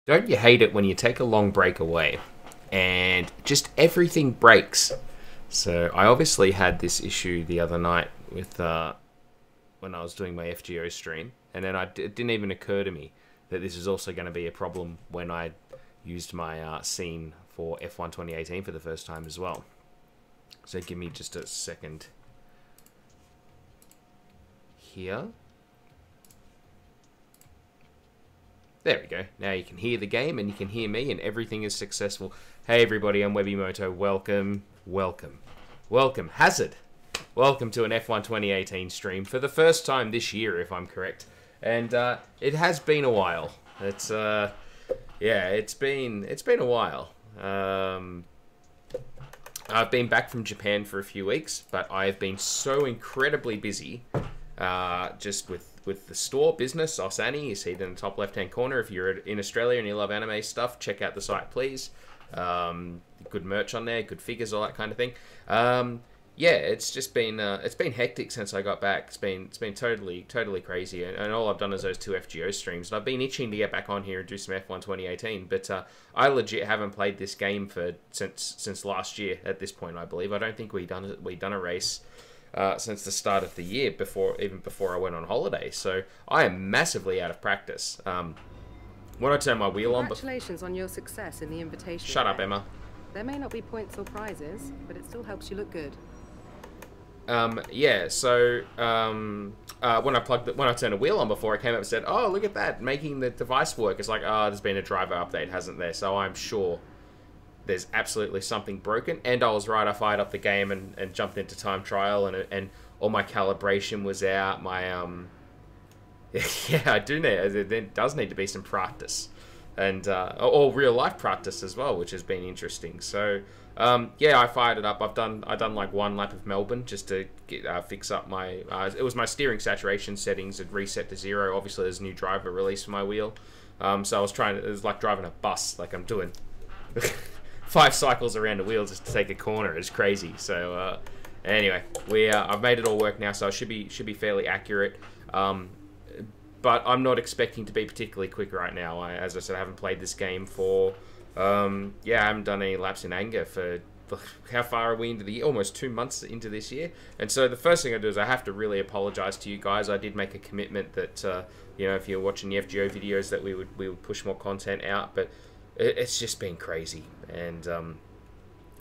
Don't you hate it when you take a long break away and just everything breaks? So I obviously had this issue the other night with when I was doing my FGO stream, and then it didn't even occur to me that this is also going to be a problem when I used my scene for F1 2018 for the first time as well. So give me just a second here. There we go. Now you can hear the game and you can hear me and everything is successful. Hey everybody, I'm Webimoto. Welcome, welcome, welcome. Hazard. Welcome to an F1 2018 stream for the first time this year, if I'm correct. And it has been a while. It's yeah, it's been a while. I've been back from Japan for a few weeks, but I've been so incredibly busy just with the store business, Osani. You see it in the top left-hand corner. If you're in Australia and you love anime stuff, check out the site, please. Good merch on there, good figures, all that kind of thing. Yeah, it's just been hectic since I got back. It's been totally crazy, and all I've done is those 2 FGO streams. And I've been itching to get back on here and do some F1 2018, but I legit haven't played this game since last year. At this point, I believe I don't think we done a race since the start of the year, even before I went on holiday. So I am massively out of practice. When I turn my wheel on... Congratulations on your success in the invitation. Shut up, Emma. There may not be points or prizes, but it still helps you look good. Yeah, so when I turned a wheel on before, I came up and said, oh, look at that, making the device work. It's like, oh, there's been a driver update, hasn't there? So I'm sure there's absolutely something broken. And I was right, I fired up the game and jumped into time trial, and all my calibration was out. My, yeah, I do need, there does need to be some practice. And, or real life practice as well, which has been interesting. So, yeah, I fired it up. I've done like 1 lap of Melbourne just to get, fix up my, it was my steering saturation settings had reset to 0. Obviously there's a new driver release for my wheel. So I was it was like driving a bus, like I'm doing 5 cycles around the wheel just to take a corner. It's crazy. So, anyway, I've made it all work now, so it should be fairly accurate. But I'm not expecting to be particularly quick right now. As I said, I haven't played this game for, yeah, I haven't done any laps in anger for, how far are we into the year? Almost 2 months into this year. And so the first thing I do is I have to really apologize to you guys. I did make a commitment that, you know, if you're watching the FGO videos, that we would push more content out. But it's just been crazy. And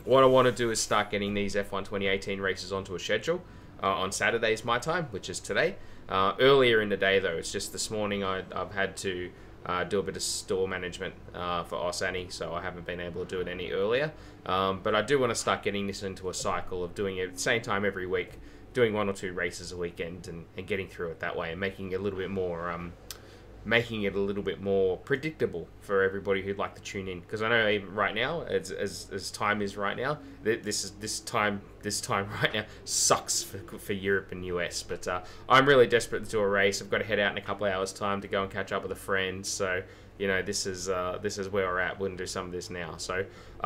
what I want to do is start getting these F1 2018 races onto a schedule on Saturdays my time, which is today. Earlier in the day, though, it's just this morning I've had to do a bit of store management for Osani, so I haven't been able to do it any earlier. But I do want to start getting this into a cycle of doing it at the same time every week, doing 1 or 2 races a weekend and getting through it that way, and making it a little bit more predictable for everybody who'd like to tune in. Because I know even right now, as time is right now, this time right now sucks for Europe and US. But I'm really desperate to do a race. I've got to head out in a couple of hours' time to go and catch up with a friend. So you know, this is where we're at. We're gonna do some of this now. So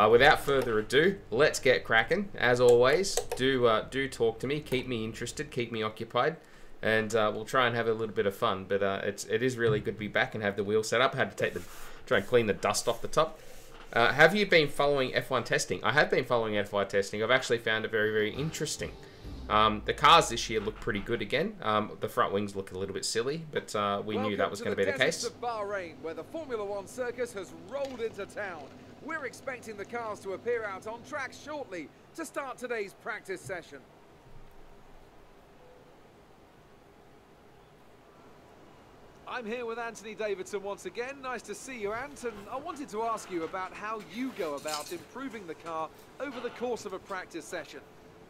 without further ado, let's get cracking. As always, do talk to me, keep me interested, keep me occupied. And we'll try and have a little bit of fun, but it is really good to be back and have the wheel set up. I had to try and clean the dust off the top. Have you been following F1 testing? I have been following F1 testing. I've actually found it very interesting. The cars this year look pretty good again. The front wings look a little bit silly, but we knew that was going to be the case. Welcome to the Bahrain, where the Formula One circus has rolled into town. We're expecting the cars to appear out on track shortly to start today's practice session. I'm here with Anthony Davidson once again. Nice to see you, Ant, and I wanted to ask you about how you go about improving the car over the course of a practice session.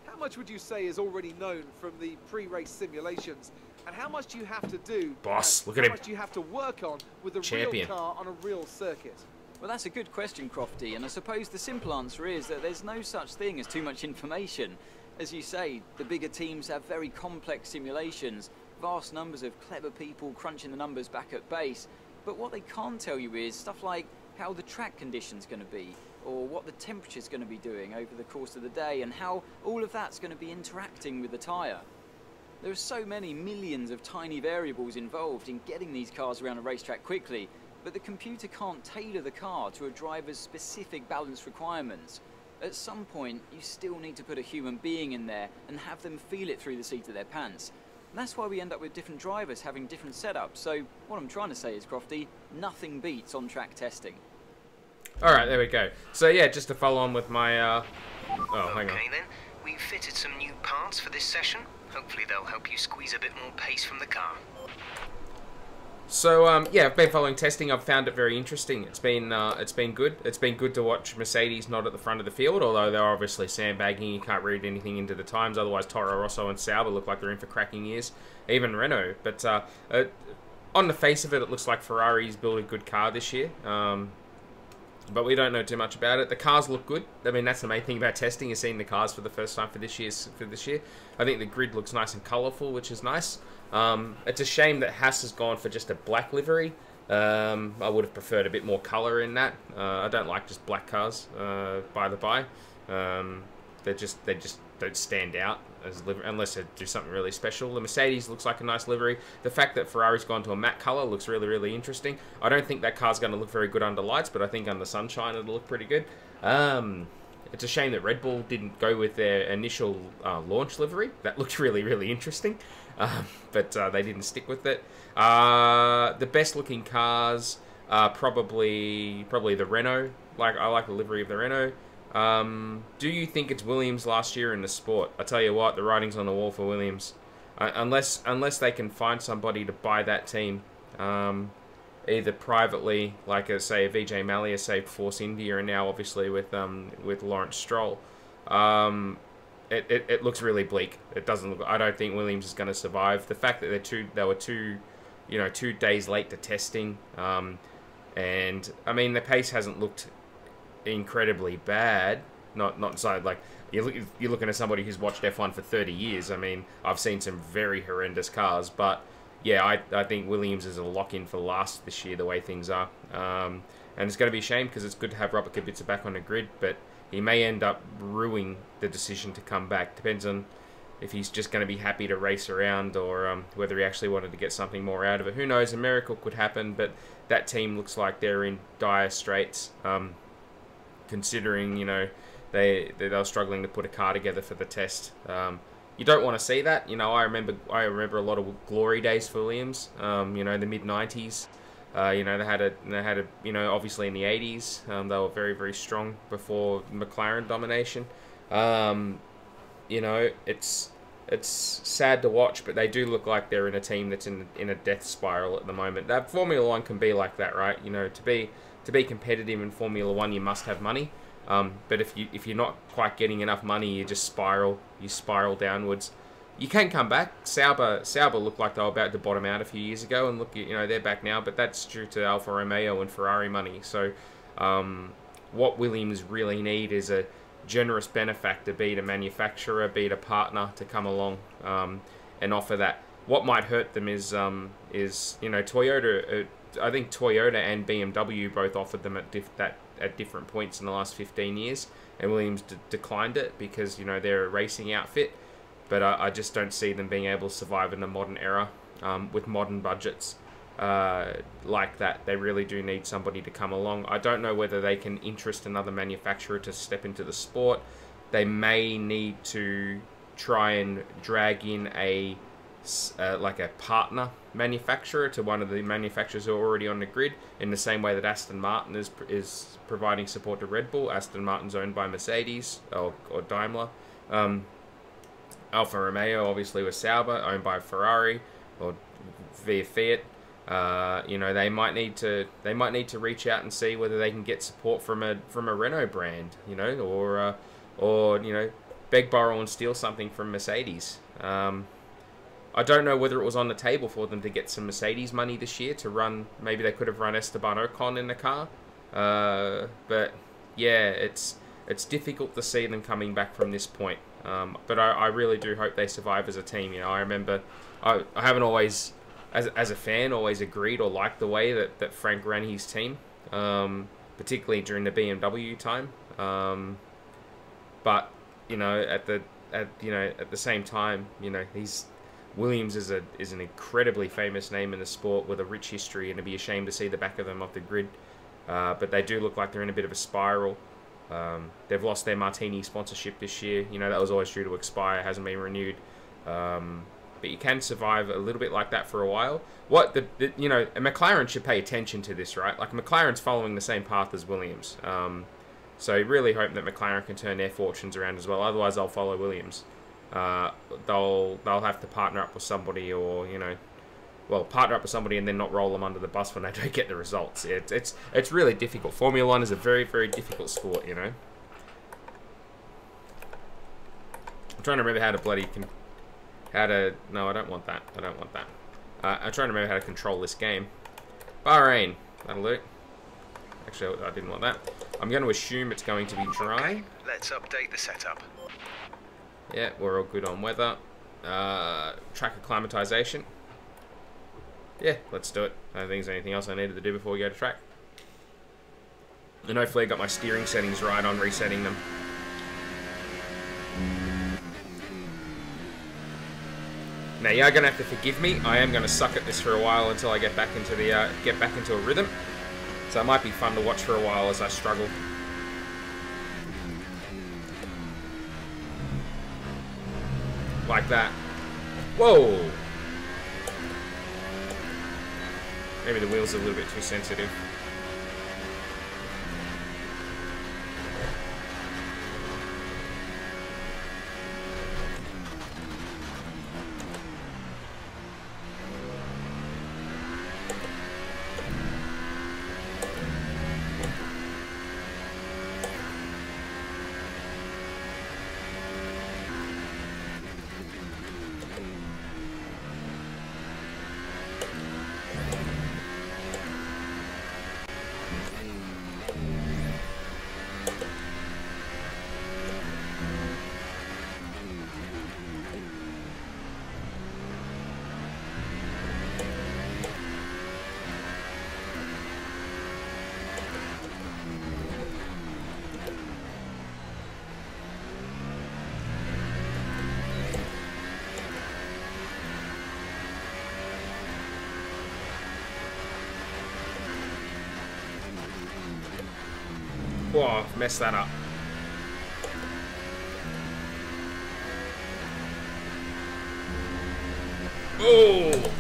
How much would you say is already known from the pre-race simulations, and how much do you have to do? Boss, look at him. How much do you have to work on with a real car on a real circuit? Well, that's a good question, Crofty, and I suppose the simple answer is that there's no such thing as too much information. As you say, the bigger teams have very complex simulations, vast numbers of clever people crunching the numbers back at base, but what they can't tell you is stuff like how the track condition's going to be, or what the temperature's going to be doing over the course of the day, and how all of that's going to be interacting with the tyre. There are so many millions of tiny variables involved in getting these cars around a racetrack quickly but the computer can't tailor the car to a driver's specific balance requirements. At some point, you still need to put a human being in there and have them feel it through the seat of their pants. And that's why we end up with different drivers having different setups. So what I'm trying to say is, Crofty, nothing beats on-track testing. Alright, there we go. So yeah, just to follow on with my, hang on. Okay then, we've fitted some new parts for this session. Hopefully they'll help you squeeze a bit more pace from the car. So yeah, I've been following testing. I've found it very interesting. It's been good. It's been good to watch Mercedes not at the front of the field, although they're obviously sandbagging. You can't read anything into the times. Otherwise, Toro Rosso and Sauber look like they're in for cracking years. Even Renault. But on the face of it, it looks like Ferrari's built a good car this year. But we don't know too much about it. The cars look good. I mean, that's the main thing about testing, is seeing the cars for the first time for this year. I think the grid looks nice and colourful, which is nice. It's a shame that Haas has gone for just a black livery. I would have preferred a bit more colour in that. I don't like just black cars, by the by. They just don't stand out as unless they do something really special. The Mercedes looks like a nice livery. The fact that Ferrari's gone to a matte colour looks really, really interesting. I don't think that car's going to look very good under lights, but I think under sunshine it'll look pretty good. It's a shame that Red Bull didn't go with their initial launch livery. That looked really, really interesting, but they didn't stick with it. The best looking cars are probably the Renault. I like the livery of the Renault. Do you think it's Williams last year in the sport? I tell you what, the writing's on the wall for Williams. Unless they can find somebody to buy that team, either privately, like say Vijay Mallya saved Force India, and now obviously with Lawrence Stroll, it looks really bleak. It doesn't look. I don't think Williams is going to survive. The fact that they were 2 days late to testing, and I mean the pace hasn't looked incredibly bad. Not so like you're looking at somebody who's watched F1 for 30 years. I mean, I've seen some very horrendous cars, but yeah, I think Williams is a lock-in for last this year, the way things are. And it's going to be a shame because it's good to have Robert Kubica back on the grid, but he may end up ruining the decision to come back. Depends on if he's just going to be happy to race around or whether he actually wanted to get something more out of it. Who knows? A miracle could happen, but that team looks like they're in dire straits. Considering, they were struggling to put a car together for the test. You don't want to see that. I remember a lot of glory days for Williams. The mid '90s. They had a obviously in the '80s. They were very, very strong before McLaren domination. It's sad to watch, but they do look like they're in a team that's in a death spiral at the moment. That Formula One can be like that, right? To be competitive in Formula One, you must have money. But if you're not quite getting enough money, you just spiral. You spiral downwards. You can come back. Sauber looked like they were about to bottom out a few years ago, and look, they're back now. But that's due to Alfa Romeo and Ferrari money. So, what Williams really need is a generous benefactor, be it a manufacturer, be it a partner, to come along and offer that. What might hurt them is Toyota. I think Toyota and BMW both offered them at different points in the last 15 years, and Williams declined it because they're a racing outfit. But I just don't see them being able to survive in the modern era with modern budgets like that. They really do need somebody to come along. I don't know whether they can interest another manufacturer to step into the sport. They may need to try and drag in a partner manufacturer to one of the manufacturers who are already on the grid, in the same way that Aston Martin is providing support to Red Bull. Aston Martin's owned by Mercedes or Daimler. Alfa Romeo obviously was Sauber, owned by Ferrari or via Fiat. They might need to reach out and see whether they can get support from a Renault brand, or beg, borrow and steal something from Mercedes. I don't know whether it was on the table for them to get some Mercedes money this year to run. Maybe they could have run Esteban Ocon in the car. But yeah, it's difficult to see them coming back from this point. But I really do hope they survive as a team. I remember I haven't always, as a fan, always agreed or liked the way that Frank ran his team, particularly during the BMW time. But at the same time, Williams is an incredibly famous name in the sport with a rich history, and it'd be a shame to see the back of them off the grid. But they do look like they're in a bit of a spiral. They've lost their Martini sponsorship this year. You know, that was always due to expire, hasn't been renewed. But you can survive a little bit like that for a while. You know, a McLaren should pay attention to this, right? Like, McLaren's following the same path as Williams. So I really hope that McLaren can turn their fortunes around as well. Otherwise, I'll follow Williams. They'll have to partner up with somebody, or, you know, well, partner up with somebody and then not roll them under the bus when they don't get the results. It's really difficult. Formula One is a very, very difficult sport, you know. I'm trying to remember how to no, I don't want that. I don't want that. I'm trying to remember how to control this game. Bahrain. That'll do. Actually, I didn't want that. I'm going to assume it's going to be dry. Okay, let's update the setup. Yeah, we're all good on weather. Track acclimatization. Yeah, let's do it. I don't think there's anything else I needed to do before we go to track. And hopefully I got my steering settings right on resetting them. Now you are going to have to forgive me. I am going to suck at this for a while until I get back into the a rhythm. So it might be fun to watch for a while as I struggle. Like that. Whoa! Maybe the wheels are a little bit too sensitive. Whoa, I've messed that up. Oh!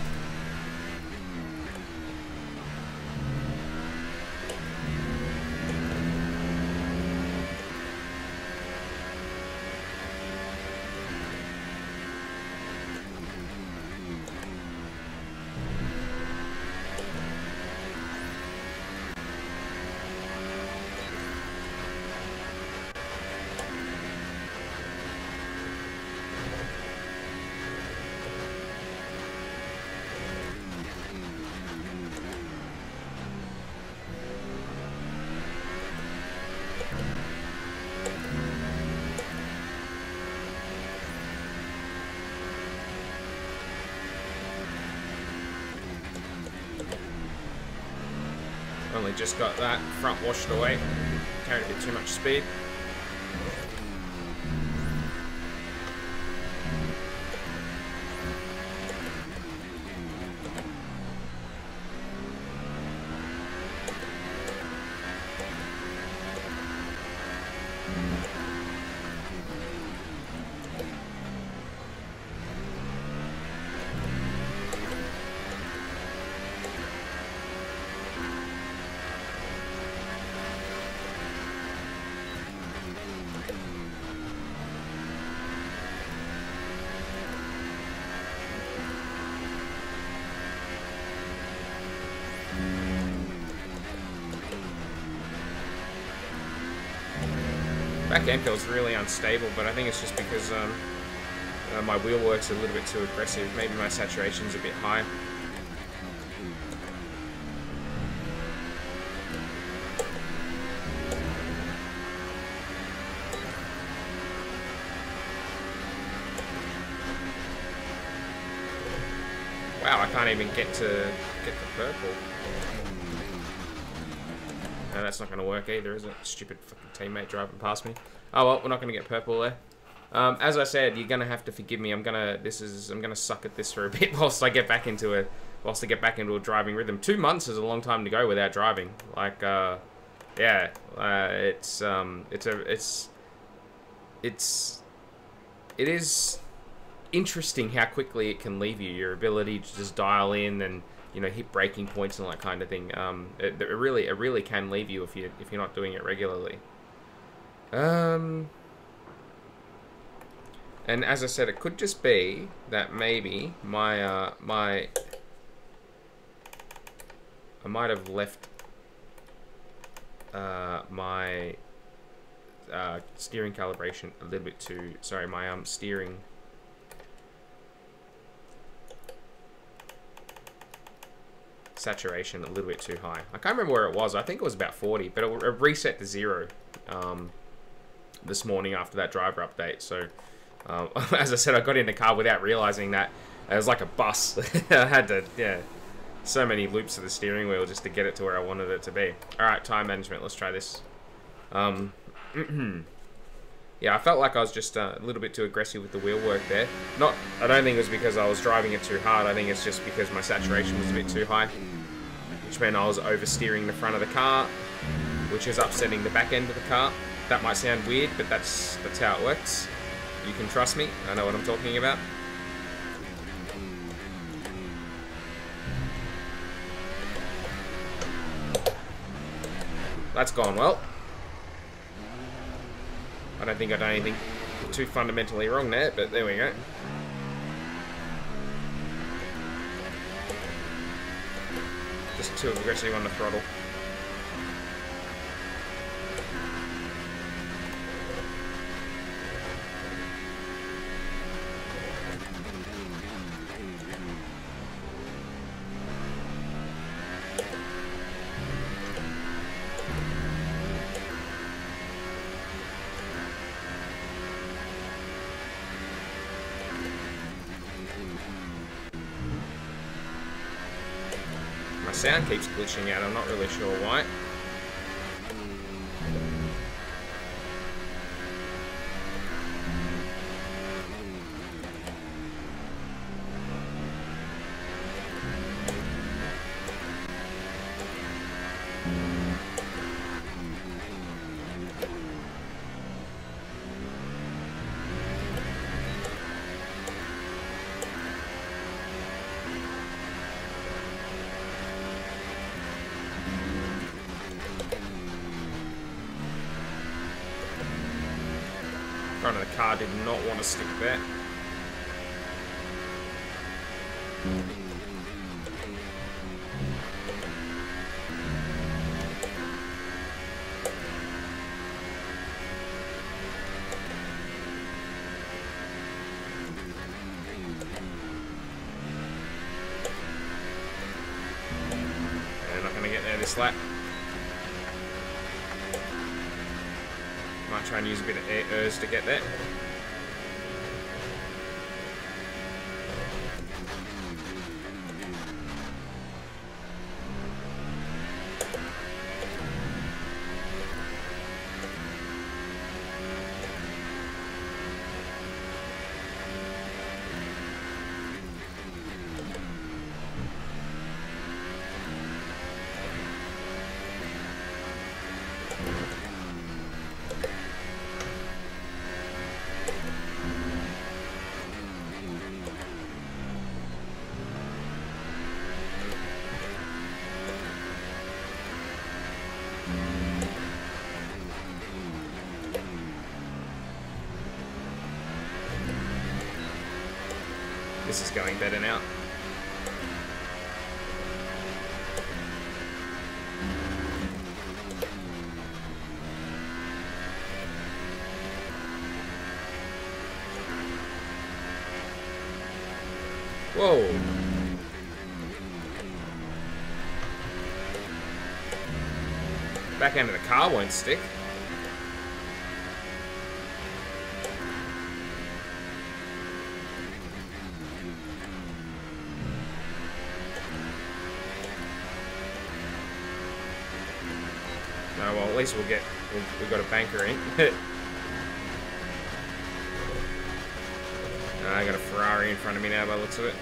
Only just got that front washed away. Carried a bit too much speed. Back end feels really unstable, but I think it's just because my wheel work's a little bit too aggressive. Maybe my saturation's a bit high. Wow, I can't even get the purple. No, that's not going to work either, is it? Stupid fucking teammate driving past me. Oh well, we're not going to get purple there. As I said, you're gonna have to forgive me. I'm gonna suck at this for a bit whilst I get back into a driving rhythm. 2 months is a long time to go without driving. Like, yeah, it is interesting how quickly it can leave you. Your ability to just dial in and, you know, hit breaking points and all that kind of thing. It really can leave you if you're not doing it regularly. And as I said, it could just be that maybe I might have left my steering calibration a little bit too. Sorry, my steering. Saturation a little bit too high. I can't remember where it was. I think it was about 40, but it reset to 0 this morning after that driver update. So, as I said, I got in the car without realizing that it was like a bus. I had to, yeah, so many loops of the steering wheel just to get it to where I wanted it to be. All right, time management. Let's try this. Yeah, I felt like I was just a little bit too aggressive with the wheel work there. I don't think it was because I was driving it too hard. I think it's just because my saturation was a bit too high, which meant I was oversteering the front of the car, which is upsetting the back end of the car. That might sound weird, but that's how it works. You can trust me. I know what I'm talking about. That's gone well. I don't think I've done anything too fundamentally wrong there, but there we go. Just too aggressive on the throttle. Sound keeps glitching out. I'm not really sure why. Front of the car did not want to stick there. They're not going to get there this lap. Might try and use a bit of airs to get there. This is going better now. Whoa. Back end of the car won't stick. Oh, well, at least we've got a banker in. I got a Ferrari in front of me now by the looks of it.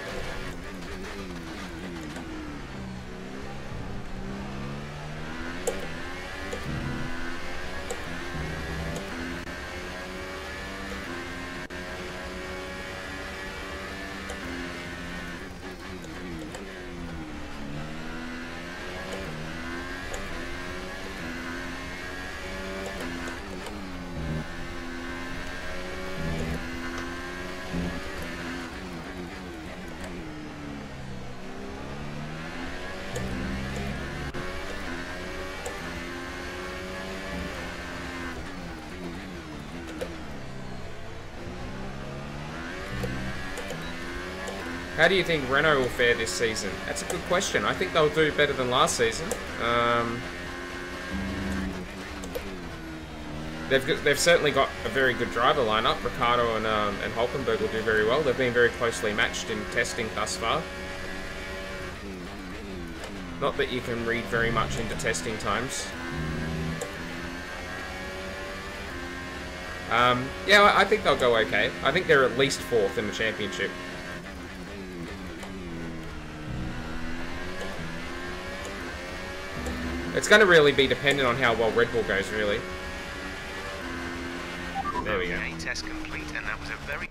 How do you think Renault will fare this season? That's a good question. I think they'll do better than last season. They've certainly got a very good driver lineup. Ricciardo and Hulkenberg will do very well. They've been very closely matched in testing thus far. Not that you can read very much into testing times. Yeah, I think they'll go okay. I think they're at least 4th in the championship. It's going to really be dependent on how well Red Bull goes, really. There we go. Test complete, and that was a very...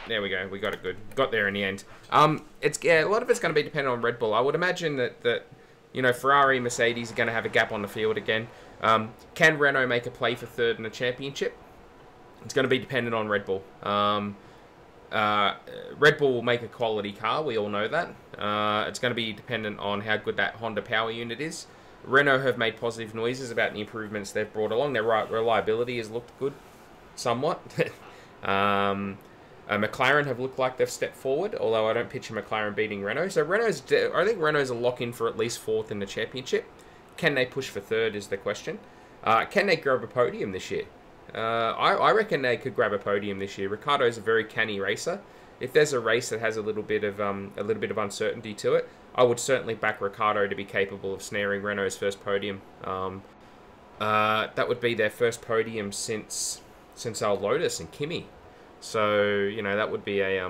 There we go. We got it good. Got there in the end. Yeah, a lot of it's going to be dependent on Red Bull. I would imagine that you know, Ferrari, Mercedes are going to have a gap on the field again. Can Renault make a play for 3rd in the championship? It's going to be dependent on Red Bull. Red Bull will make a quality car. We all know that. It's going to be dependent on how good that Honda power unit is. Renault have made positive noises about the improvements they've brought along. Their reliability has looked good, somewhat. McLaren have looked like they've stepped forward, although I don't picture McLaren beating Renault. So I think Renault's a lock-in for at least 4th in the championship. Can they push for 3rd is the question. Can they grab a podium this year? I reckon they could grab a podium this year. Ricciardo's a very canny racer. If there's a race that has a little bit of uncertainty to it, I would certainly back Ricciardo to be capable of snaring Renault's first podium. That would be their first podium since old Lotus and Kimi. So you know that would be a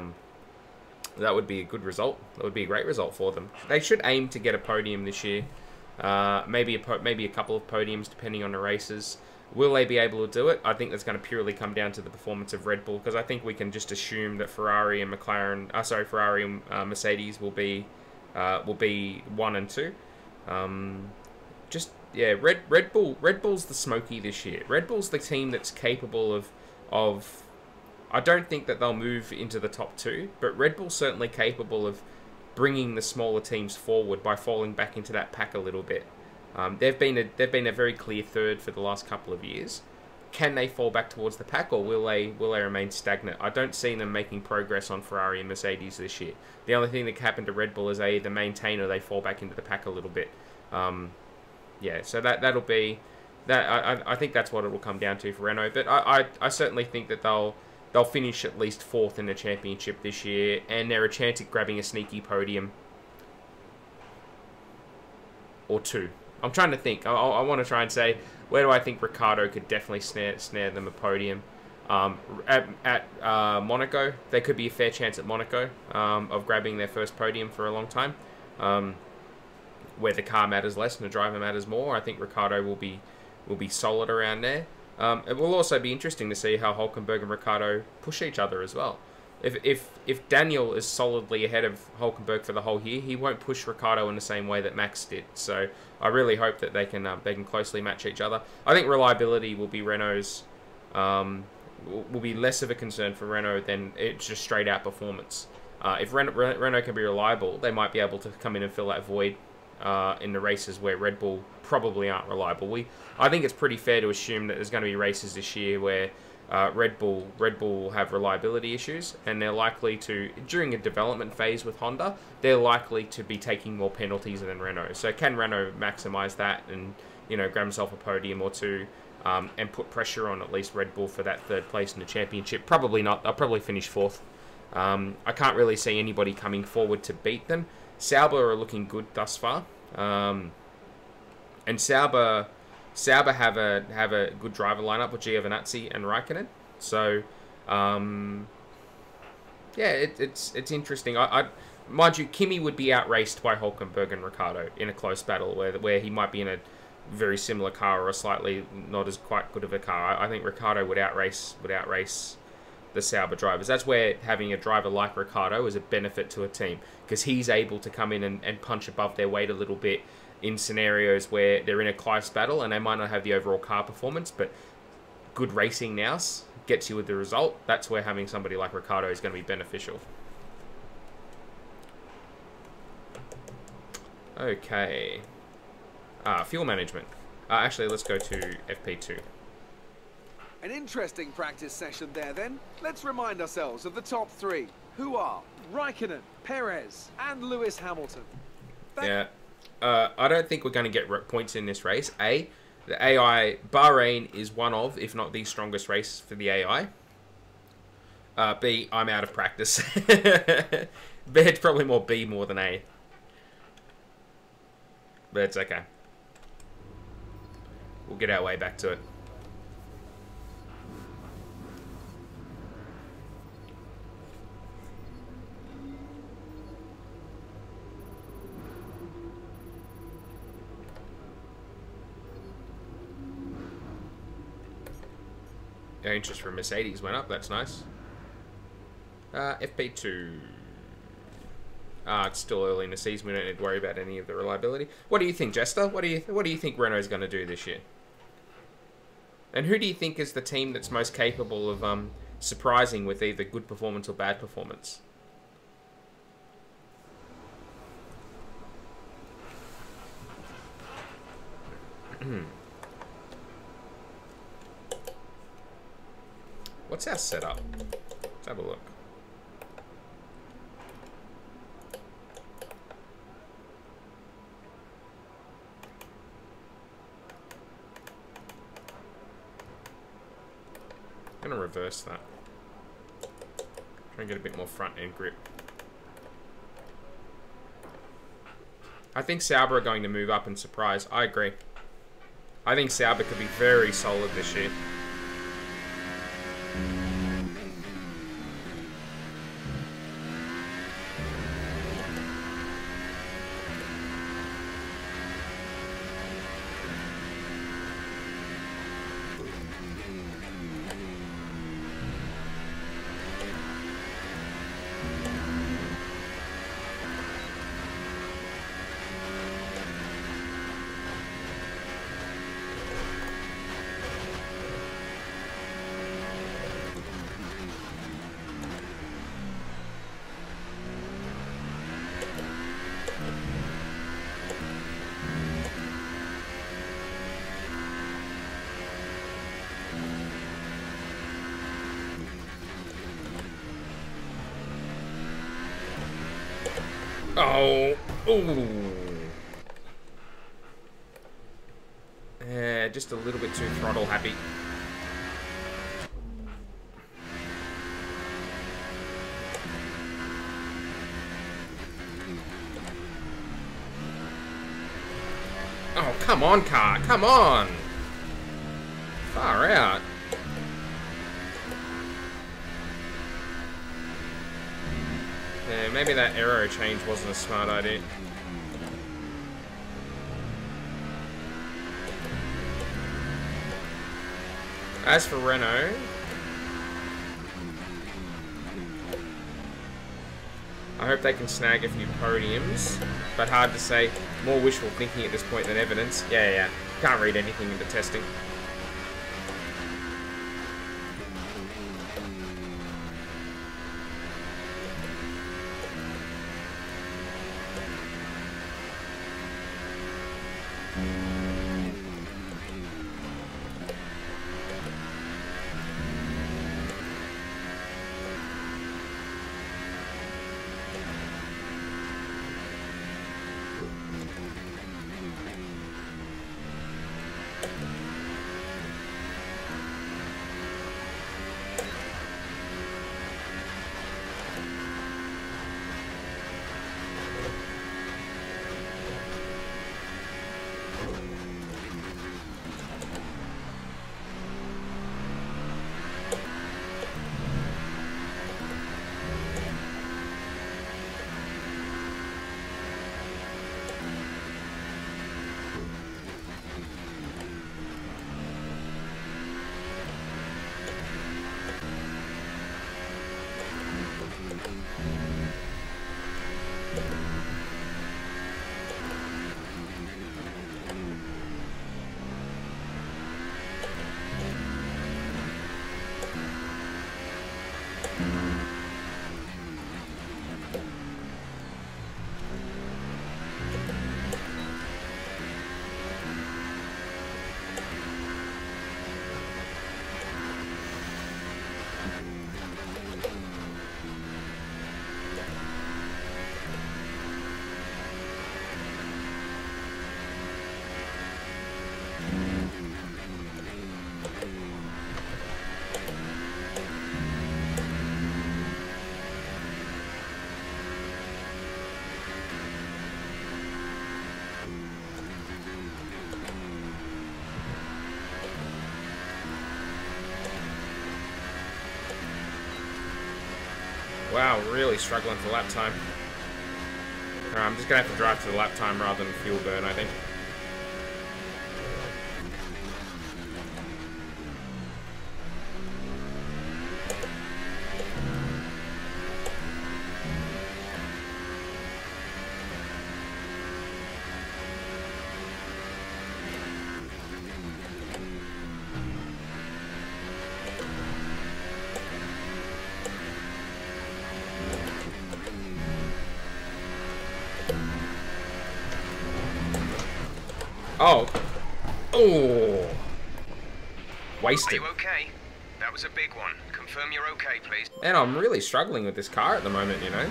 good result. That would be a great result for them. They should aim to get a podium this year. Maybe a couple of podiums depending on the races. Will they be able to do it? I think that's going to purely come down to the performance of Red Bull, because I think we can just assume that Ferrari and Mercedes will be 1 and 2. Red Bull's the smoky this year. Red Bull's the team that's capable of. I don't think that they'll move into the top 2, but Red Bull's certainly capable of bringing the smaller teams forward by falling back into that pack a little bit. They've been a very clear 3rd for the last couple of years. Can they fall back towards the pack, or will they remain stagnant? I don't see them making progress on Ferrari and Mercedes this year. The only thing that can happen to Red Bull is they either maintain or they fall back into the pack a little bit. Yeah, so that'll be that. I think that's what it will come down to for Renault. But I certainly think that they'll finish at least 4th in the championship this year, and they're a chance at grabbing a sneaky podium or 2. I'm trying to think. I want to try and say, where do I think Ricciardo could definitely snare them a podium? At Monaco, there could be a fair chance at Monaco of grabbing their first podium for a long time, where the car matters less and the driver matters more. I think Ricciardo will be solid around there. It will also be interesting to see how Hulkenberg and Ricciardo push each other as well. If Daniel is solidly ahead of Hulkenberg for the whole year, he won't push Ricciardo in the same way that Max did. So I really hope that they can closely match each other. I think reliability will be Renault's will be less of a concern for Renault than it's just straight out performance. If Renault can be reliable, they might be able to come in and fill that void in the races where Red Bull probably aren't reliable. I think it's pretty fair to assume that there's going to be races this year where Red Bull will have reliability issues, and they're likely to, during a development phase with Honda, they're likely to be taking more penalties than Renault. So can Renault maximise that and, you know, grab himself a podium or 2 and put pressure on at least Red Bull for that 3rd place in the championship? Probably not. They'll probably finish 4th. I can't really see anybody coming forward to beat them. Sauber are looking good thus far, and Sauber have a good driver lineup with Giovinazzi and Raikkonen. So Yeah, it's interesting. I mind you, Kimi would be outraced by Hulkenberg and Ricciardo in a close battle where he might be in a very similar car or a slightly not as quite good of a car. I think Ricciardo would outrace the Sauber drivers. That's where having a driver like Ricciardo is a benefit to a team, because he's able to come in and punch above their weight a little bit in scenarios where they're in a close battle and they might not have the overall car performance, but good racing nous gets you with the result. That's where having somebody like Ricciardo is going to be beneficial. Okay. Fuel management. Actually, let's go to FP2. An interesting practice session there then. Let's remind ourselves of the top three, who are Raikkonen, Perez and Lewis Hamilton. I don't think we're going to get points in this race. The AI, Bahrain is one of, if not the strongest race for the AI. B, I'm out of practice. B, it's probably more B more than A. But it's okay. We'll get our way back to it. Our interest for Mercedes went up, that's nice. FP2. It's still early in the season, we don't need to worry about any of the reliability. What do you think, Jester? What do you think Renault's going to do this year? And who do you think is the team that's most capable of surprising with either good performance or bad performance? What's our setup? Let's have a look. I'm going to reverse that. Try and get a bit more front end grip. I think Sauber are going to move up and surprise. I agree. I think Sauber could be very solid this year. Oh, ooh. Yeah, just a little bit too throttle happy. Oh, come on, car. Come on. Far out. Yeah, maybe that aero change wasn't a smart idea. As for Renault, I hope they can snag a few podiums, but hard to say. More wishful thinking at this point than evidence. Yeah. Can't read anything in the testing. Wow, really struggling for lap time. Alright, I'm just going to have to drive to the lap time rather than fuel burn, I think. Oh. Oh. Wasted. Are you okay? That was a big one. Confirm you're okay, please. And I'm really struggling with this car at the moment, you know.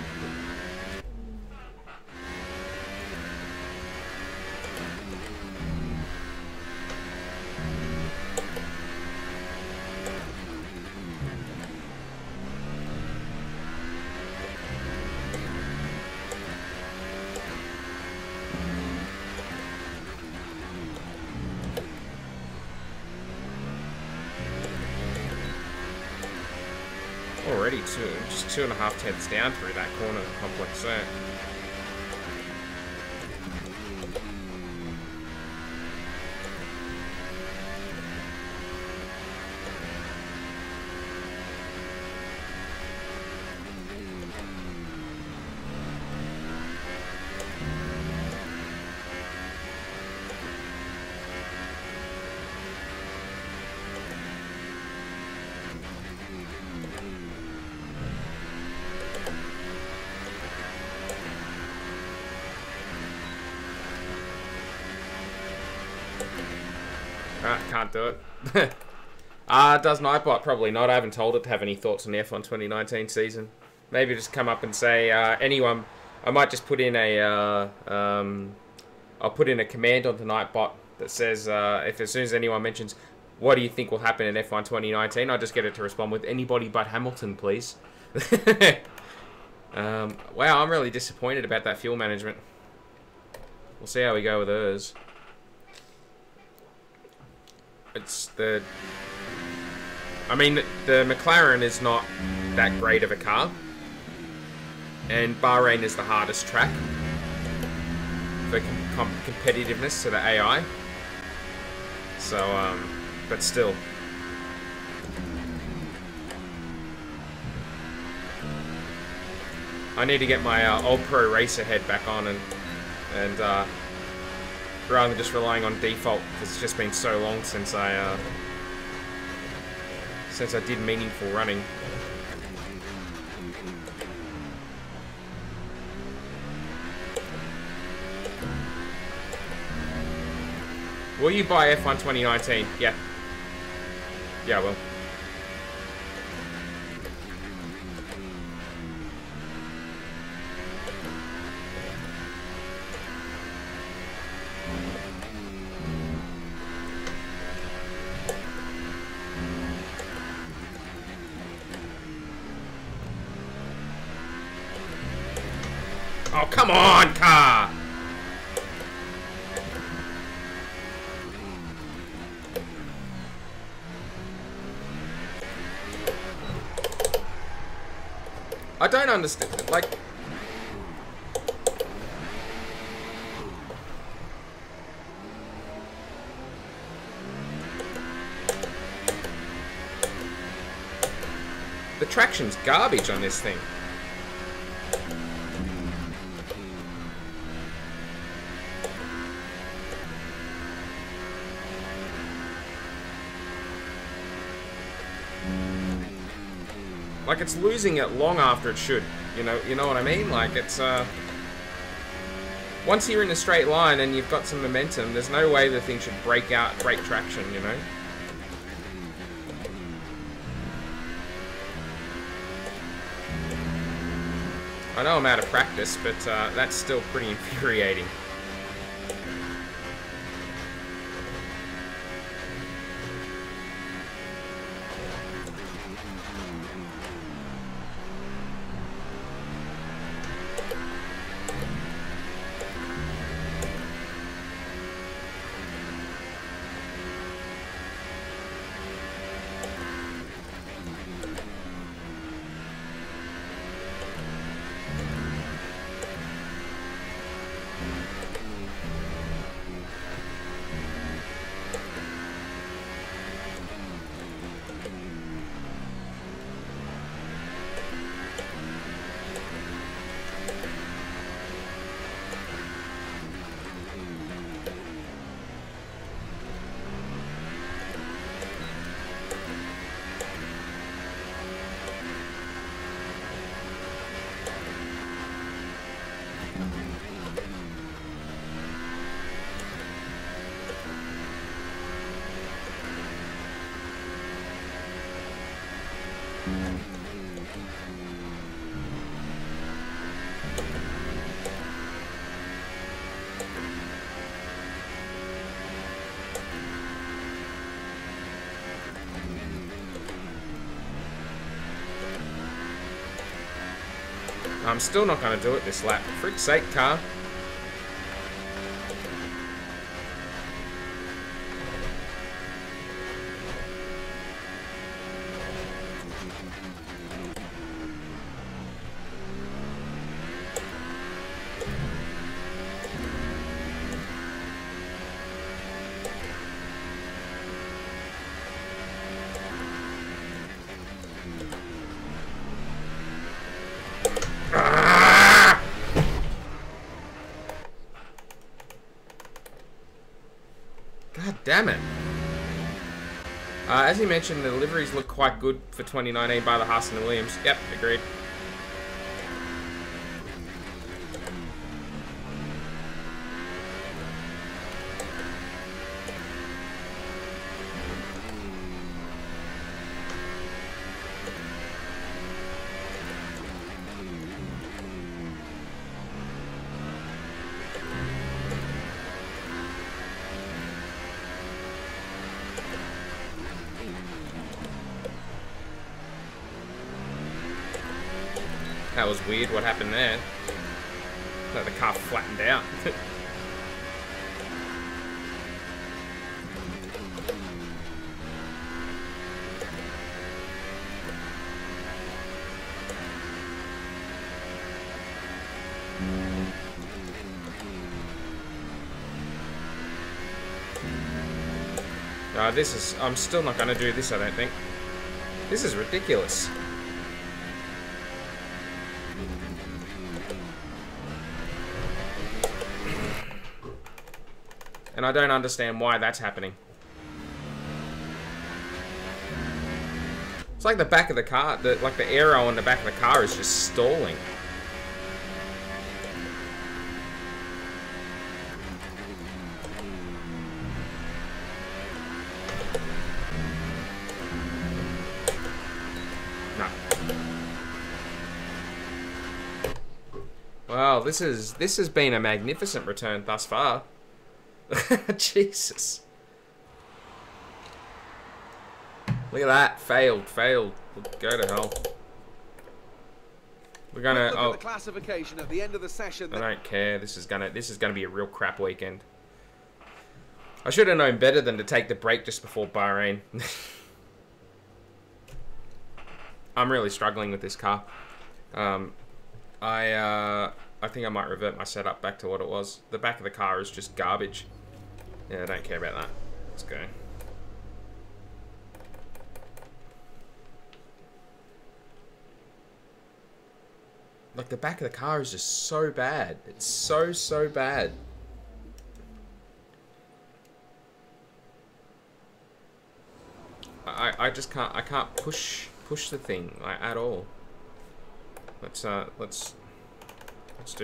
Already just 2.5 tenths down through that corner complex there. Can't do it. Does Nightbot? Probably not. I haven't told it to have any thoughts on the F1 2019 season. Maybe just come up and say, anyone... I might just put in a... I'll put in a command onto Nightbot that says, if as soon as anyone mentions, what do you think will happen in F1 2019, I'll just get it to respond with, anybody but Hamilton, please. Wow, I'm really disappointed about that fuel management. We'll see how we go with hers. It's the... I mean, the McLaren is not that great of a car. And Bahrain is the hardest track for competitiveness to the AI. So, but still. I need to get my old pro racer head back on and rather than just relying on default, because it's just been so long since I did meaningful running. Will you buy F1 2019? Yeah. Yeah, I will. Oh, come on, car! I don't understand, like... The traction's garbage on this thing. Like, it's losing it long after it should. You know what I mean? Like, it's, once you're in a straight line and you've got some momentum, there's no way the thing should break traction, you know? I know I'm out of practice, but, that's still pretty infuriating. I'm still not going to do it this lap. For frick's sake, car. God damn it. As you mentioned, the liveries look quite good for 2019 by the Haas and the Williams. Yep, agreed. That was weird, what happened there. Like the car flattened out. I'm still not going to do this, I don't think. This is ridiculous. And I don't understand why that's happening. It's like the back of the car, like the aero on the back of the car is just stalling. No. Well, this has been a magnificent return thus far. Jesus. Look at that. Failed. Go to hell. We're gonna look at the classification at the end of the session. I don't care. This is gonna be a real crap weekend. I should have known better than to take the break just before Bahrain. I'm really struggling with this car. I think I might revert my setup back to what it was. The back of the car is just garbage. Yeah, I don't care about that. Let's go. Like, the back of the car is just so bad. It's so bad. I just can't, I can't push the thing, like, at all. Let's do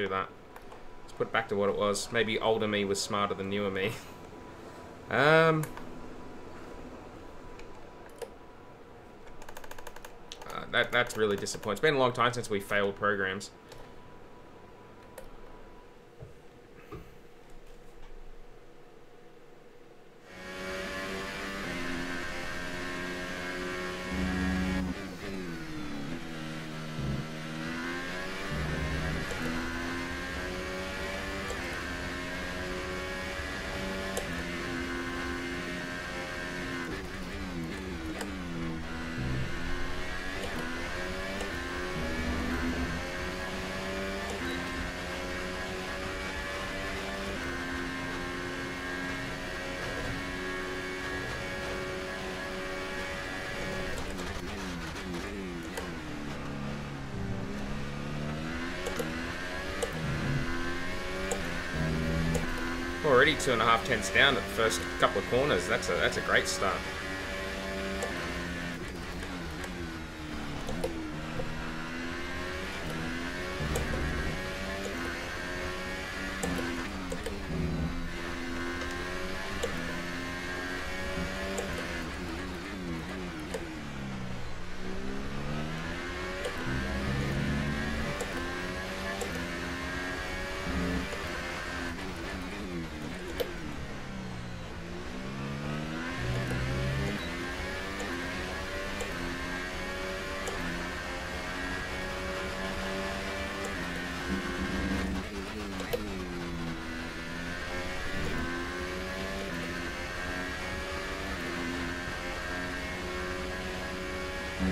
that. Let's put it back to what it was. Maybe older me was smarter than newer me. That's really disappointing. It's been a long time since we failed programs. Already 2.5 tenths down at the first couple of corners. That's a great start. I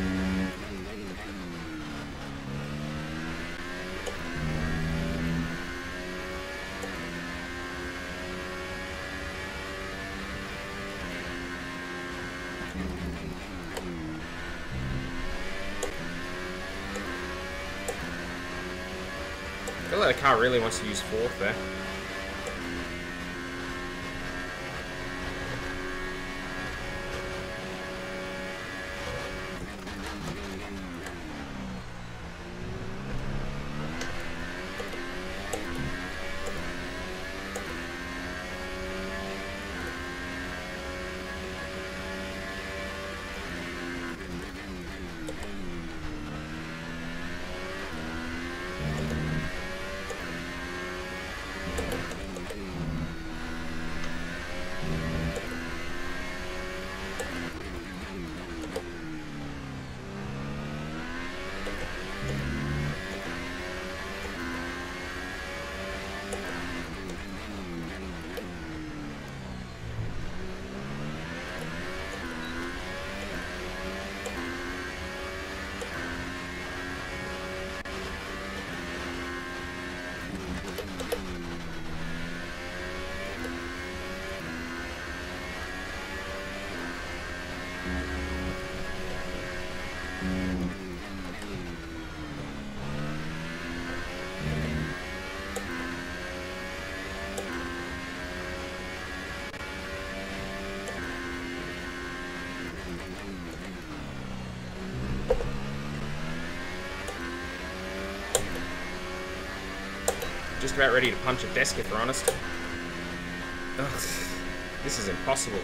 feel like the car really wants to use fourth there. Just about ready to punch a desk if we're honest. Ugh, this is impossible.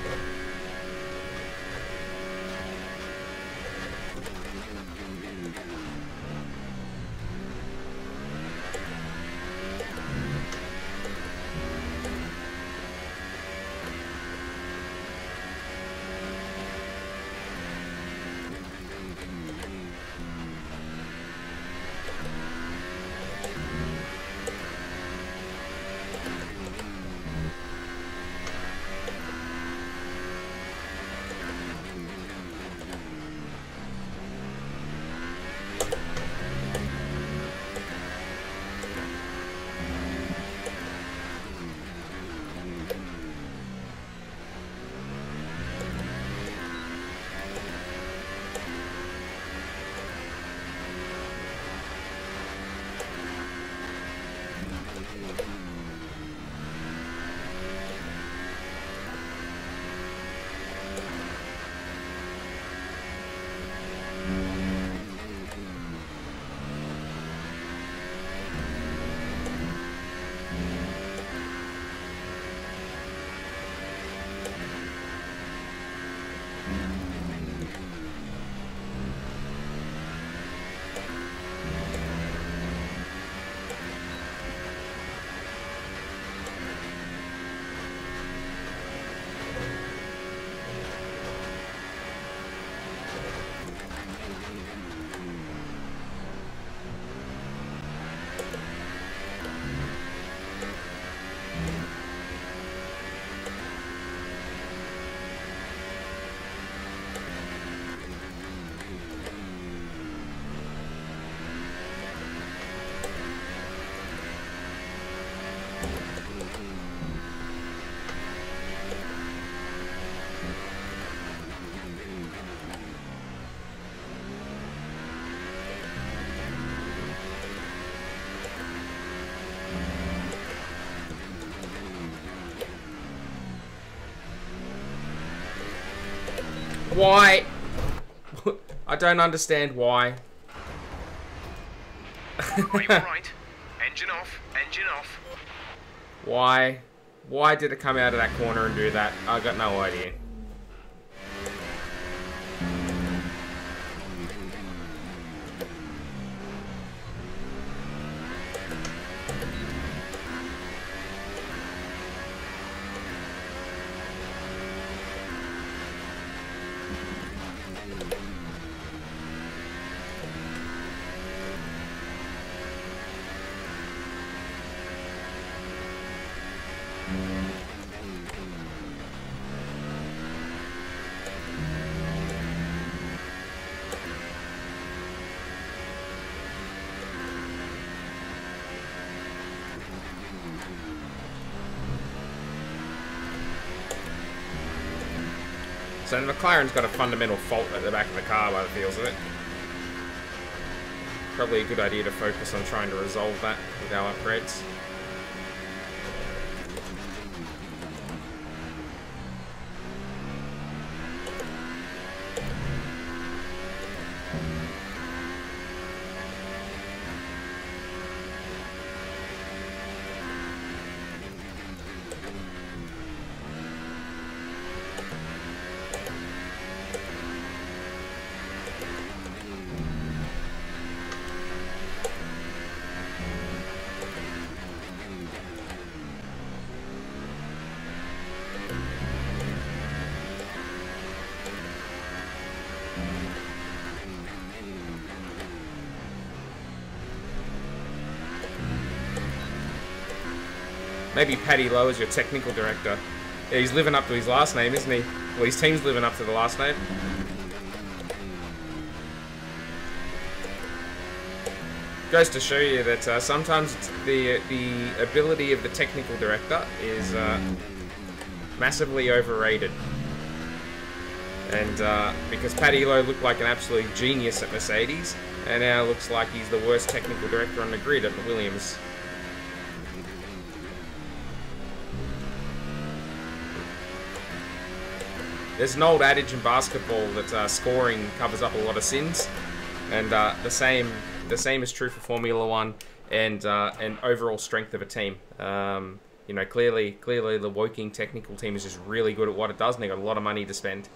Why? I don't understand why. Are you alright? Engine off, engine off. Why? Why did it come out of that corner and do that? I got no idea. So the McLaren's got a fundamental fault at the back of the car by the feels of it. Probably a good idea to focus on trying to resolve that with our upgrades. Maybe Paddy Lowe is your technical director. Yeah, he's living up to his last name, isn't he? Well, his team's living up to the last name. Goes to show you that sometimes the ability of the technical director is massively overrated. And because Paddy Lowe looked like an absolute genius at Mercedes, and now looks like he's the worst technical director on the grid at the Williams. There's an old adage in basketball that scoring covers up a lot of sins, and the same is true for Formula One and overall strength of a team. You know, clearly the Woking technical team is just really good at what it does, and they got a lot of money to spend,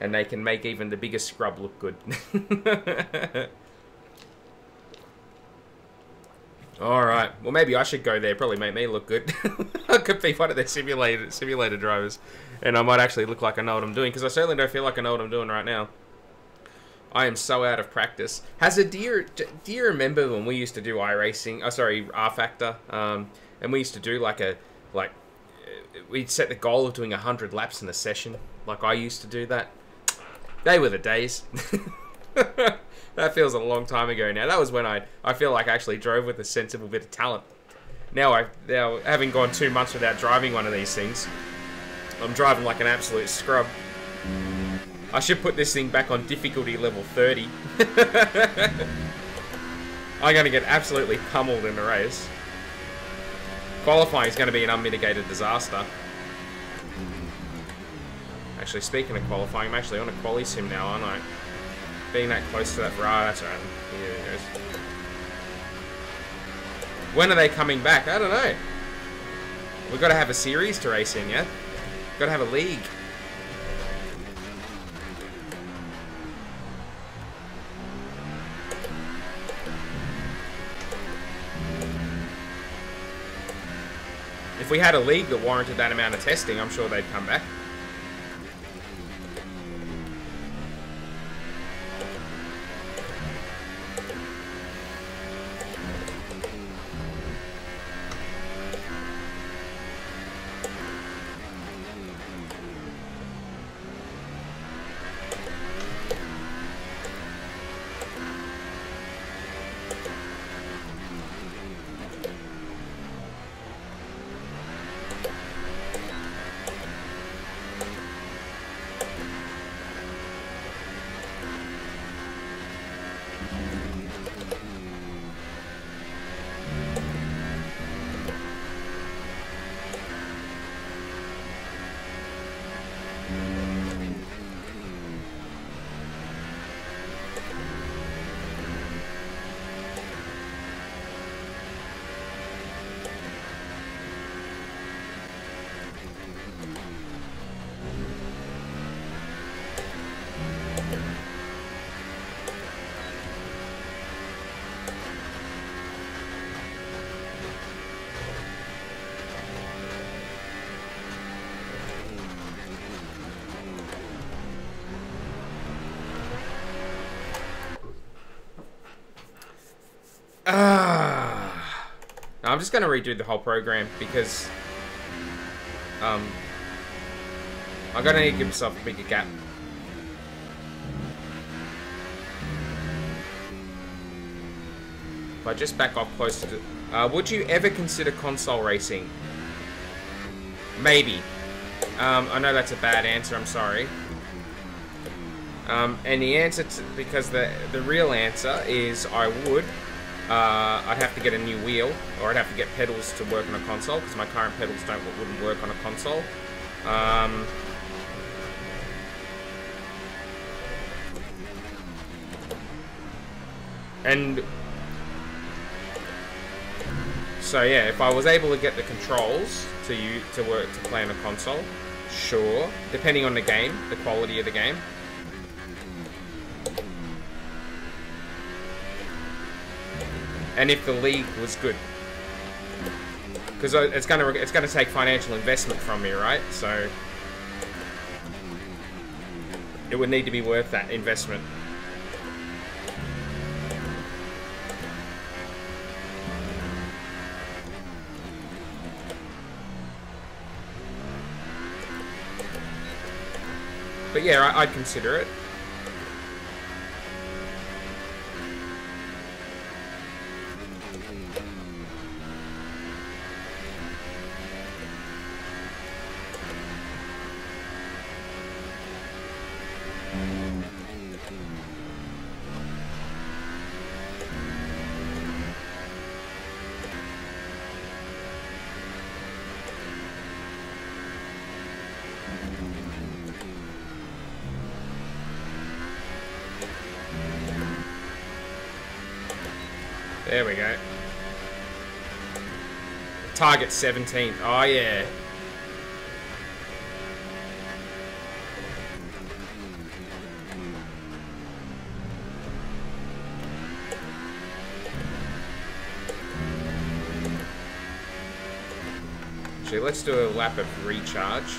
and they can make even the biggest scrub look good. All right, well maybe I should go there. Probably make me look good. I could be one of their simulator drivers. And I might actually look like I know what I'm doing, because I certainly don't feel like I know what I'm doing right now. I am so out of practice. Do you remember when we used to do iRacing? Oh, sorry, R Factor. And we used to do we'd set the goal of doing 100 laps in a session. Like I used to do that. They were the days. That feels a long time ago now. That was when I feel like I actually drove with a sensible bit of talent. Now having gone 2 months without driving one of these things, I'm driving like an absolute scrub. I should put this thing back on difficulty level 30. I'm going to get absolutely pummeled in the race. Qualifying is going to be an unmitigated disaster. Actually, speaking of qualifying, I'm actually on a quali sim now, aren't I? Being that close to that Ferrari, that's right. Here it goes. When are they coming back? I don't know. We've got to have a series to race in, yeah? Gotta have a league. If we had a league that warranted that amount of testing, I'm sure they'd come back. I'm just going to redo the whole program because I'm going to need to give myself a bigger gap. If I just back off closer to... would you ever consider console racing? Maybe. I know that's a bad answer, I'm sorry. And the answer, because the real answer is I would. I'd have to get a new wheel, or I'd have to get pedals to work on a console, because my current pedals wouldn't work on a console. And so yeah, if I was able to get the controls to work to play on a console, sure, depending on the game, the quality of the game. And if the league was good, because it's gonna take financial investment from me, right? So it would need to be worth that investment. But yeah, I'd consider it. There we go. Target 17th. Oh, yeah. Actually, let's do a lap of recharge.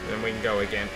Then we can go again.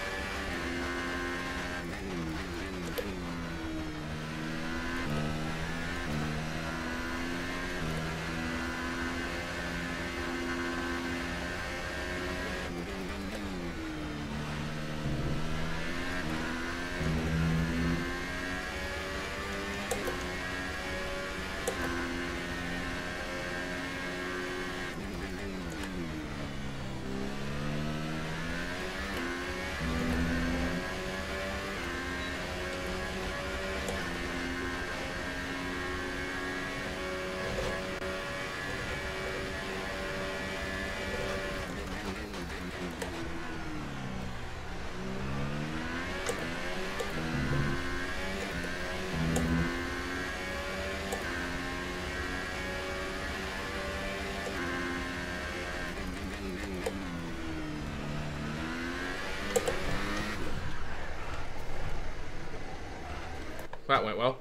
That went well.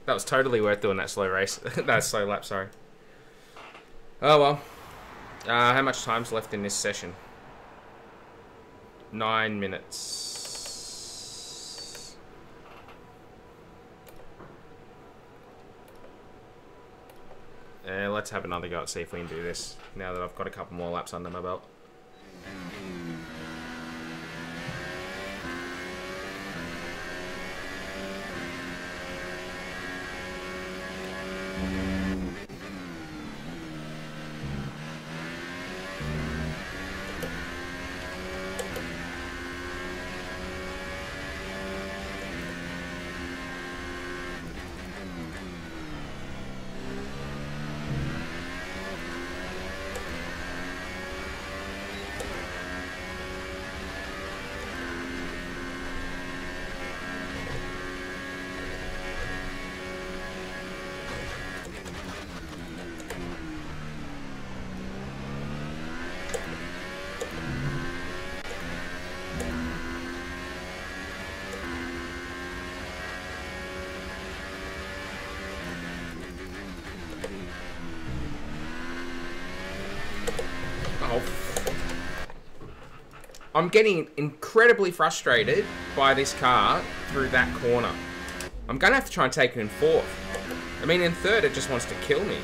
That was totally worth doing that slow race. That slow lap, sorry. Oh well. How much time's left in this session? 9 minutes. Let's have another go at see if we can do this, now that I've got a couple more laps under my belt. Oh. I'm getting incredibly frustrated by this car through that corner. I'm going to have to try and take it in fourth. I mean, in third, it just wants to kill me.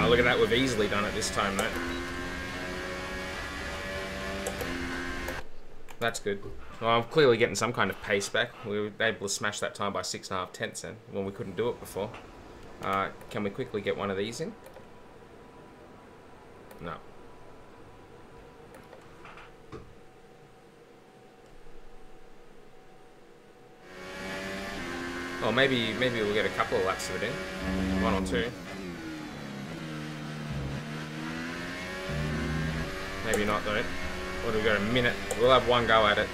Oh, look at that, we've easily done it this time, though. That's good. Well, I'm clearly getting some kind of pace back. We were able to smash that time by 6.5 tenths then, when we couldn't do it before. Can we quickly get one of these in? No. Oh, maybe we'll get a couple of laps of it in. 1 or 2. Maybe not, though. What do we got, a minute? We'll have one go at it.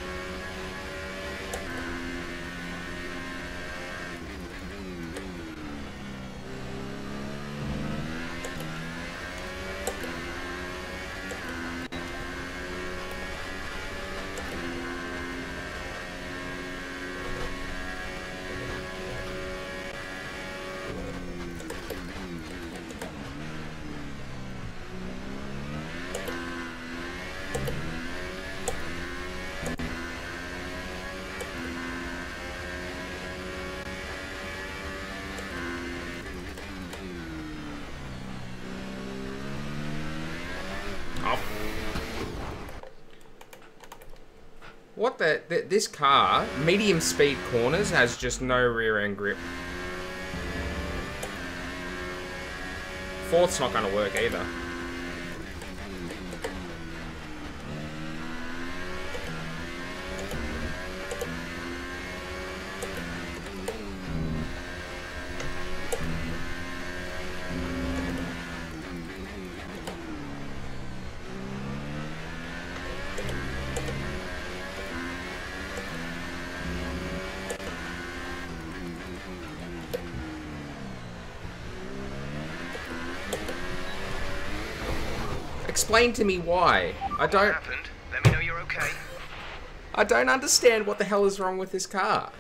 What this car, medium speed corners, has just no rear end grip. Fourth's not going to work either. Explain to me why. I don't... What happened? Let me know you're okay. I don't understand what the hell is wrong with this car.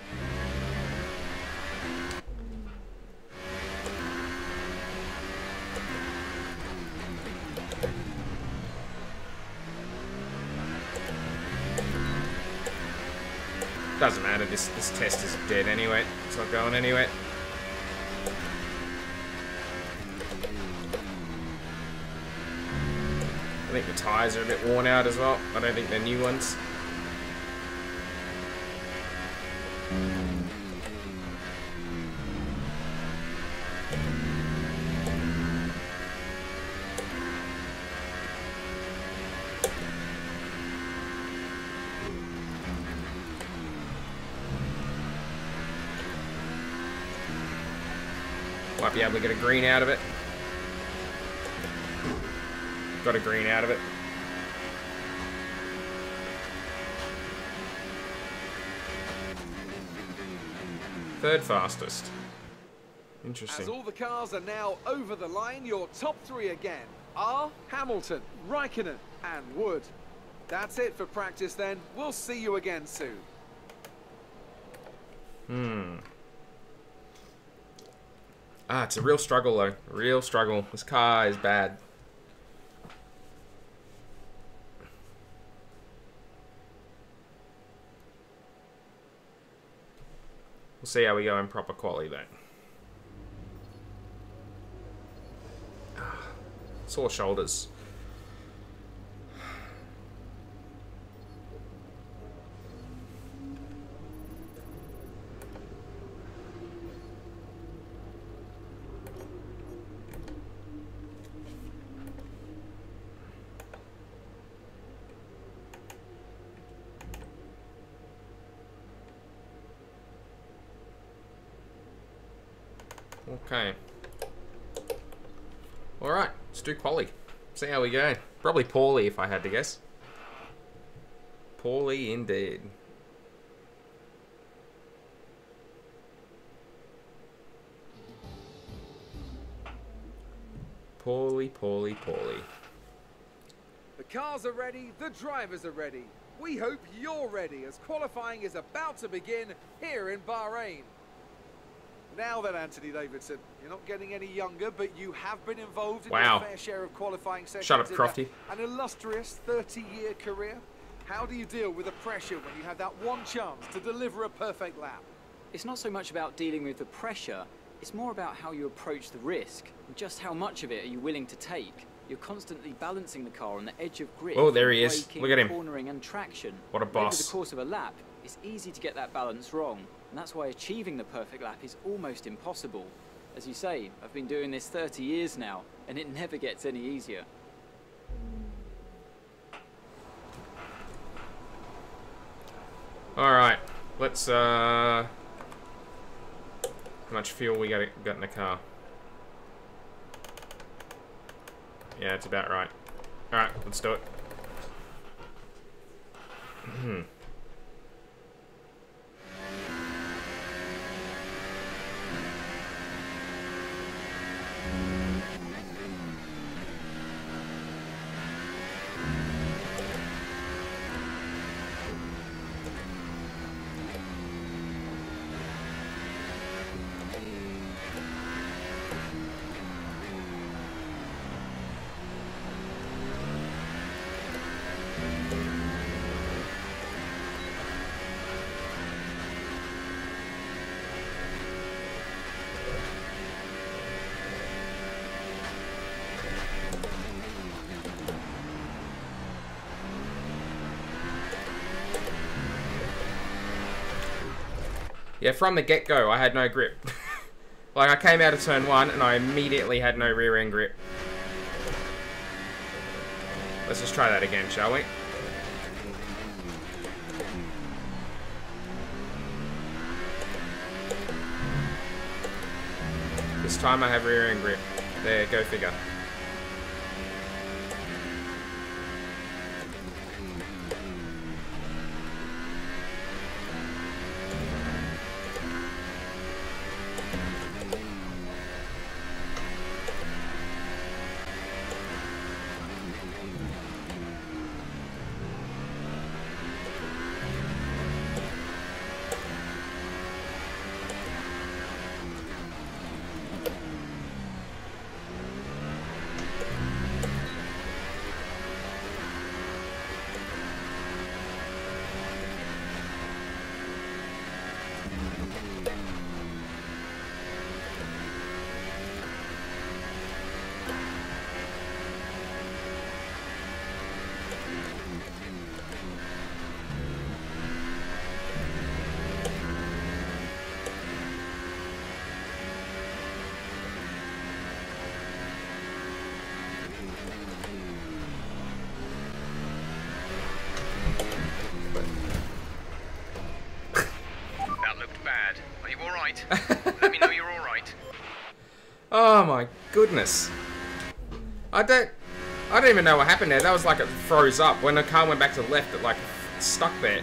Doesn't matter, this test is dead anyway. It's not going anywhere. I think the tyres are a bit worn out as well. I don't think they're new ones. Might be able to get a green out of it. Got a green out of it. Third fastest. Interesting. As all the cars are now over the line, your top three again are Hamilton, Raikkonen, and Wood. That's it for practice then. We'll see you again soon. It's a real struggle though. Real struggle. This car is bad. We'll see how we go in proper quali though. Sore shoulders. Okay. Alright, let's do quali. See how we go. Probably poorly if I had to guess. Poorly indeed. Poorly, poorly, poorly. The cars are ready, the drivers are ready. We hope you're ready as qualifying is about to begin here in Bahrain. Now then, Anthony Davidson, you're not getting any younger, but you have been involved in your fair share of qualifying sessions. Shut up, Crofty. An illustrious 30-year career. How do you deal with the pressure when you have that one chance to deliver a perfect lap? It's not so much about dealing with the pressure, it's more about how you approach the risk, and just how much of it are you willing to take. You're constantly balancing the car on the edge of grip. Oh, there he is. Braking, Look at him. cornering and traction. What a boss. Over the course of a lap, it's easy to get that balance wrong. And that's why achieving the perfect lap is almost impossible. As you say, I've been doing this 30 years now, and it never gets any easier. Alright, let's, how much fuel we got in the car? Yeah, it's about right. Alright, let's do it. Yeah, from the get-go, I had no grip. Like, I came out of turn 1, and I immediately had no rear-end grip. Let's just try that again, shall we? This time I have rear-end grip. There, go figure. Let me know you're alright. Oh my goodness. I don't even know what happened there. That was like it froze up. When the car went back to the left, it like stuck there.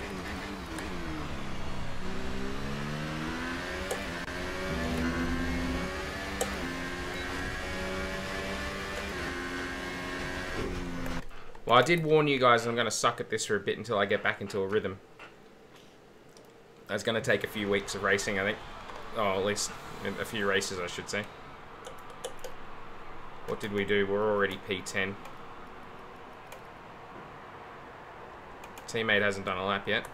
Well, I did warn you guys I'm going to suck at this for a bit until I get back into a rhythm. That's going to take a few weeks of racing, I think. Oh, at least a few races, I should say. What did we do? We're already P10. Teammate hasn't done a lap yet.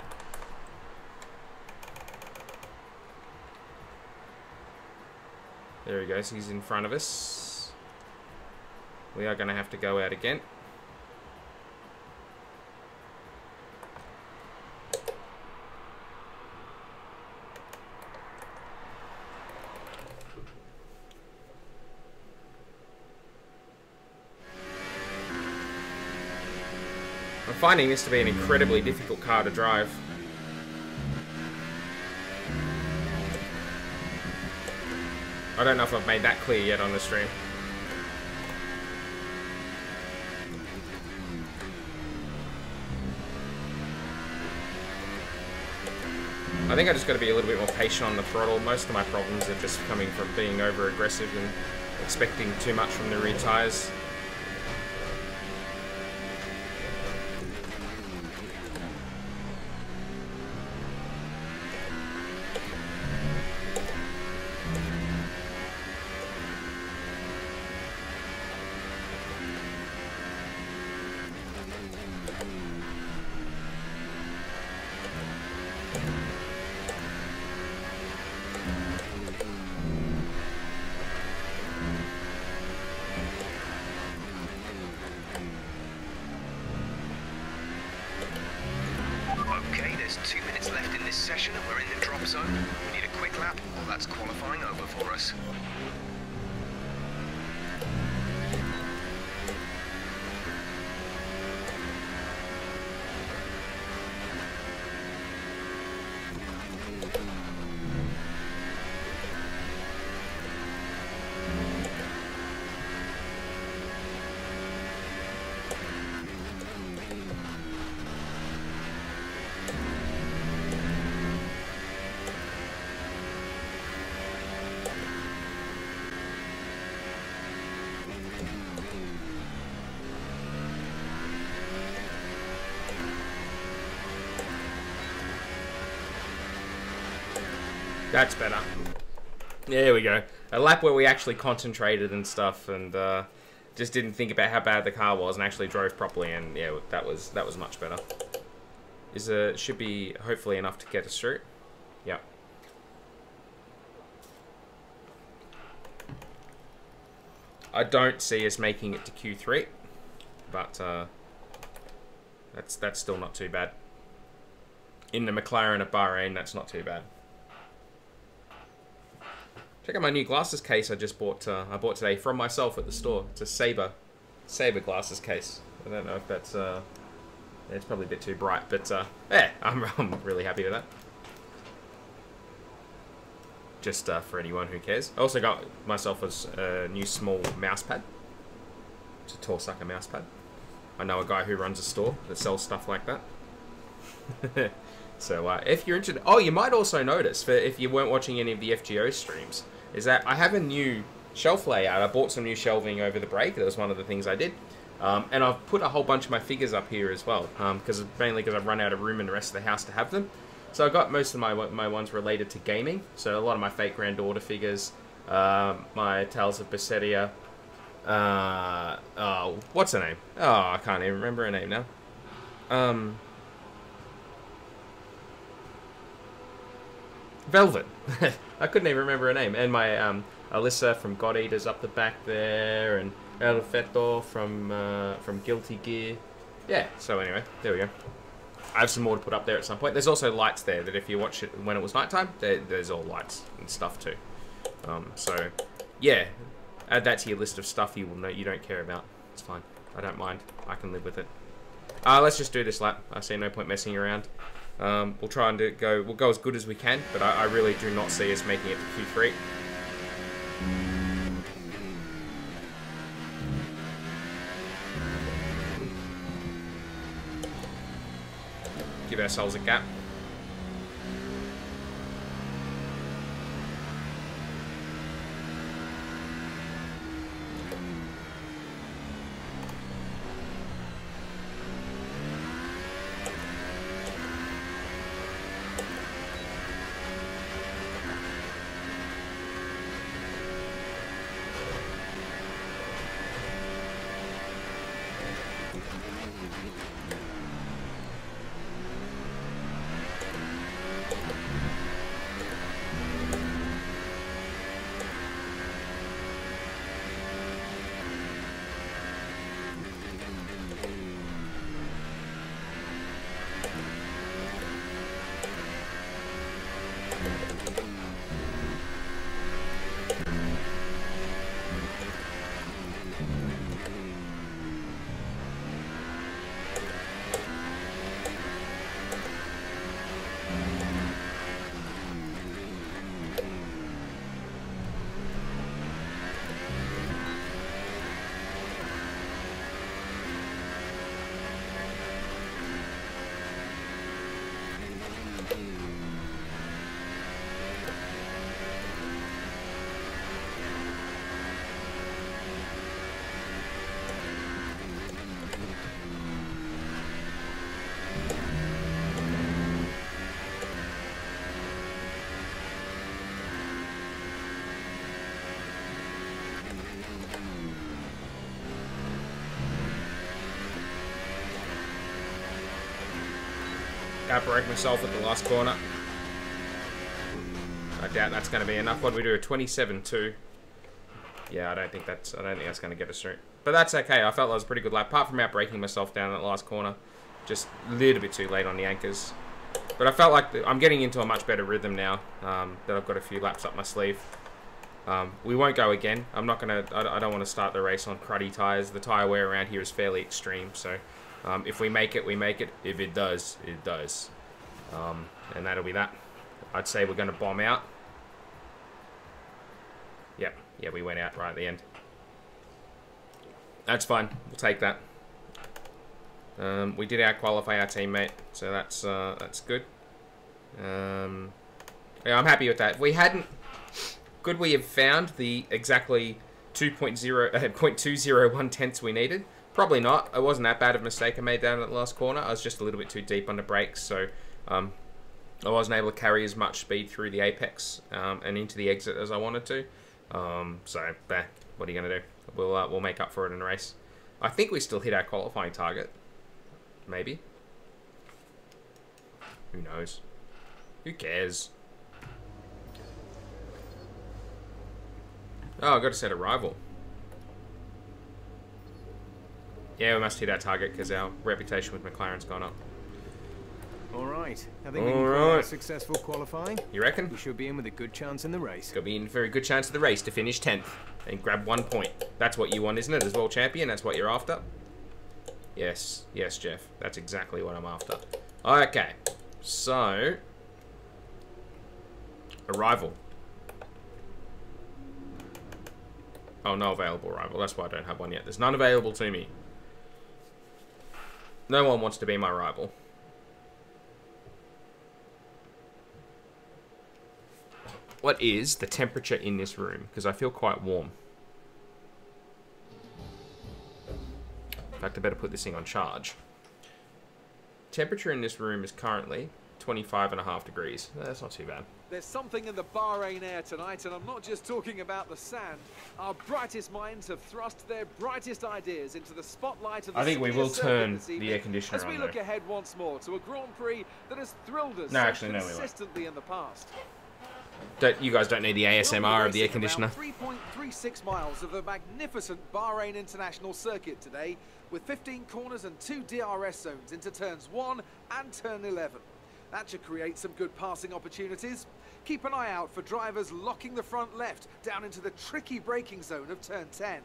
There he goes. He's in front of us. we are going to have to go out again. I'm finding this to be an incredibly difficult car to drive. I don't know if I've made that clear yet on the stream. I think I just got to be a little bit more patient on the throttle. Most of my problems are just coming from being over aggressive and expecting too much from the rear tyres. Okay, there's 2 minutes left in this session and we're in the drop zone. We need a quick lap, or that's qualifying over for us. That's better. There we go. A lap where we actually concentrated and stuff, and just didn't think about how bad the car was, and actually drove properly. And yeah, that was much better. Should be hopefully enough to get us through. Yep. I don't see us making it to Q3, but that's still not too bad. In the McLaren at Bahrain, that's not too bad. Check out my new glasses case I just bought. I bought today from myself at the store. It's a Sabre glasses case. I don't know if that's it's probably a bit too bright, but yeah, I'm really happy with that. Just for anyone who cares. I also got myself a new small mouse pad. It's a tall sucker mouse pad. I know a guy who runs a store that sells stuff like that. So if you're interested, oh, you might also notice, if you weren't watching any of the FGO streams, is that I have a new shelf layout. I bought some new shelving over the break. That was one of the things I did. And I've put a whole bunch of my figures up here as well, mainly because I've run out of room in the rest of the house to have them. So I got most of my ones related to gaming. So a lot of my fake granddaughter figures, my Tales of Berseria. What's her name? Oh, I can't even remember her name now. Velvet. I couldn't even remember her name. And my Alyssa from God Eater's up the back there, and El Feto from Guilty Gear. Yeah, so anyway, there we go. I have some more to put up there at some point. There's also lights there that if you watch it when it was nighttime, there's all lights and stuff too. So yeah, add that to your list of stuff you will know you don't care about. It's fine. I don't mind. I can live with it. Let's just do this lap. I see no point messing around. We'll try and we'll go as good as we can, but I really do not see us making it to Q3. Give ourselves a gap. outbrake myself at the last corner. I doubt that's going to be enough. What do we do? A 27.2. Yeah, I don't think that's going to get us through. But that's okay. I felt that was a pretty good lap, apart from outbraking myself down at the last corner. Just a little bit too late on the anchors. But I felt like I'm getting into a much better rhythm now that I've got a few laps up my sleeve. We won't go again. I'm not gonna. I don't want to start the race on cruddy tires. The tire wear around here is fairly extreme. So if we make it, we make it. If it does, it does. And that'll be that. I'd say we're going to bomb out. Yep. Yeah, we went out right at the end. That's fine. We'll take that. We did out-qualify our teammate, so that's good. Yeah, I'm happy with that. If we hadn't... Could we have found the exactly 0.201 tenths we needed? Probably not. It wasn't that bad of a mistake I made down at the last corner. I was just a little bit too deep on the brakes, so I wasn't able to carry as much speed through the apex and into the exit as I wanted to. So, what are you going to do? We'll make up for it in the race. I think we still hit our qualifying target. Maybe. Who knows? Who cares? Oh, I've got to set a rival. Yeah, we must hit our target because our reputation with McLaren's gone up. All right. I think we can call it a successful qualifying. You reckon? We should be in with a good chance in the race. Could be in a very good chance of the race to finish 10th and grab 1 point. That's what you want, isn't it? As world champion, that's what you're after? Yes. Yes, Jeff. That's exactly what I'm after. Okay. So... a rival. Oh, no available rival. That's why I don't have one yet. There's none available to me. No one wants to be my rival. What is the temperature in this room? Because I feel quite warm. In fact, I better put this thing on charge. Temperature in this room is currently 25.5 degrees. That's not too bad. There's something in the Bahrain air tonight, and I'm not just talking about the sand. Our brightest minds have thrust their brightest ideas into the spotlight of the I think we will turn the evening, air conditioner as on we look ahead once more to a Grand Prix that has thrilled us consistently in the past. You guys don't need the ASMR of the air conditioner. 3.36 miles of the magnificent Bahrain International Circuit today, with 15 corners and 2 DRS zones into turns 1 and turn 11. That should create some good passing opportunities. Keep an eye out for drivers locking the front left down into the tricky braking zone of turn 10.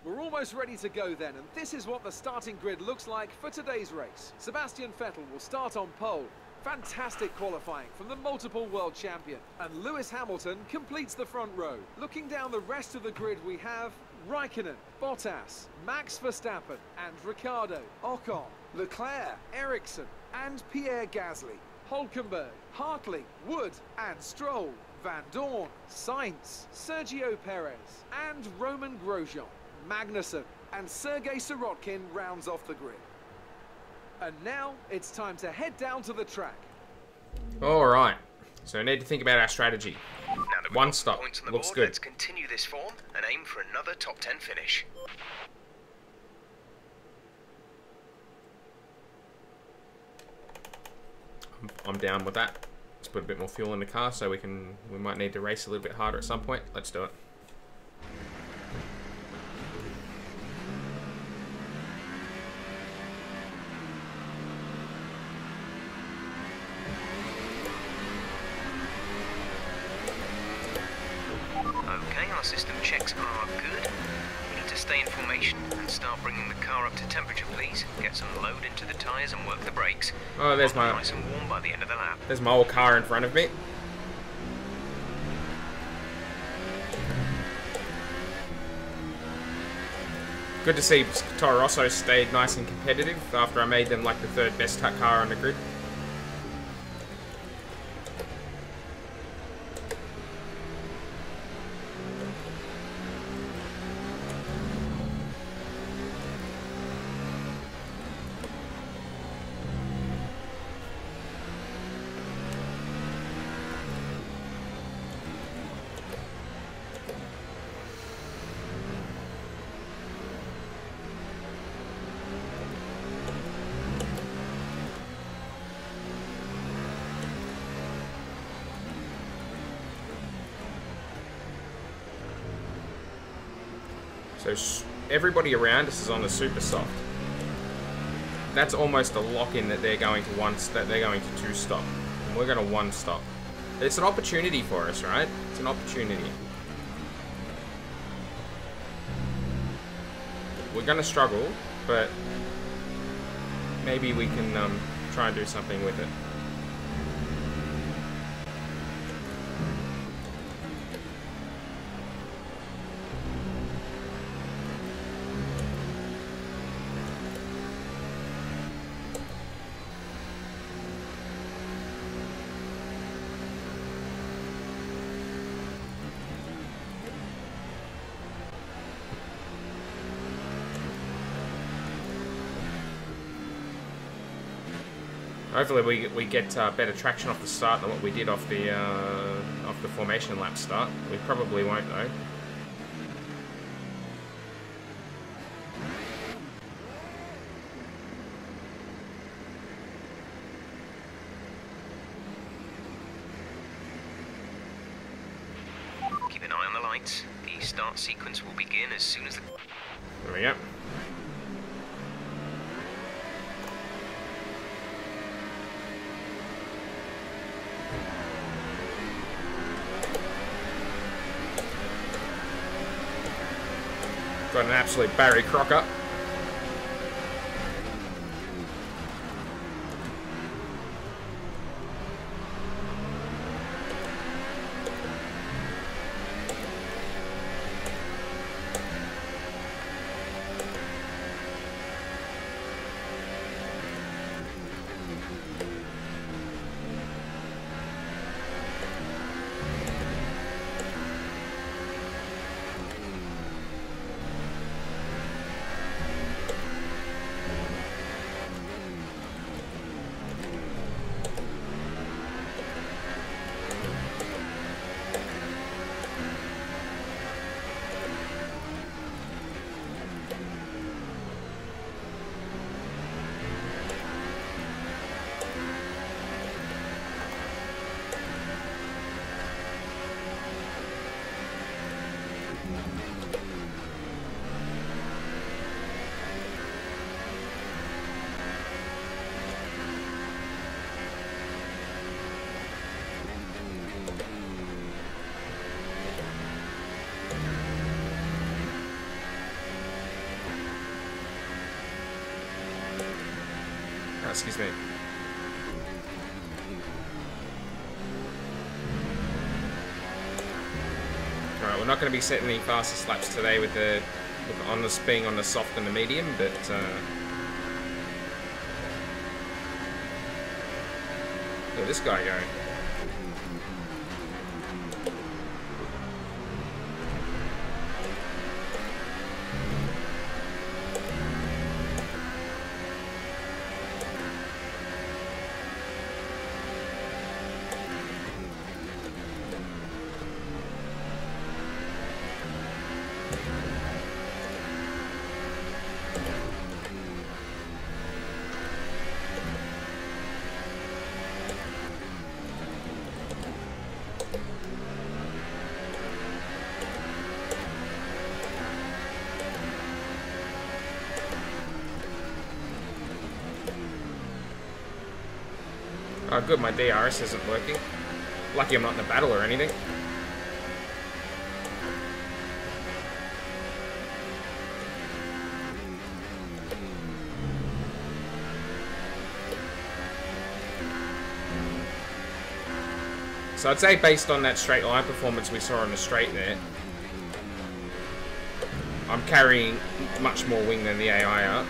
We're almost ready to go then, and this is what the starting grid looks like for today's race. Sebastian Vettel will start on pole. Fantastic qualifying from the multiple world champion. And Lewis Hamilton completes the front row. Looking down the rest of the grid, we have Raikkonen, Bottas, Max Verstappen, and Ricciardo, Ocon, Leclerc, Ericsson, and Pierre Gasly. Hulkenberg, Hartley, Wood, and Stroll, Van Dorn, Sainz, Sergio Perez, and Roman Grosjean. Magnussen and Sergei Sirotkin rounds off the grid. And now it's time to head down to the track. Alright, so we need to think about our strategy. Now that we've One got stop, points on the looks board, good. let's continue this form and aim for another top 10 finish. I'm down with that. Let's put a bit more fuel in the car so we might need to race a little bit harder at some point. Let's do it. Okay, our system checks are good. We need to stay in formation and start bringing the car up to temperature, please. Get some load into the tyres and work the brakes. Oh, there's my Nice and warm by the end of the lap. There's my old car in front of me. Good to see Toro Rosso stayed nice and competitive after I made them like the 3rd best car on the grid. So everybody around us is on the super soft. That's almost a lock-in that they're going to two stop. And we're going to one stop. It's an opportunity for us, right? It's an opportunity. We're going to struggle, but maybe we can try and do something with it. Hopefully we get better traction off the start than what we did off the formation lap start. We probably won't though. Keep an eye on the lights. The start sequence will begin as soon as the... There we go. Got an absolute Barry Crocker. Excuse me. Alright, we're not going to be setting any fastest laps today with the being on the soft and the medium, but look at this guy going. Oh good, my DRS isn't working. Lucky I'm not in a battle or anything. So I'd say based on that straight line performance we saw on the straight there, I'm carrying much more wing than the AI are.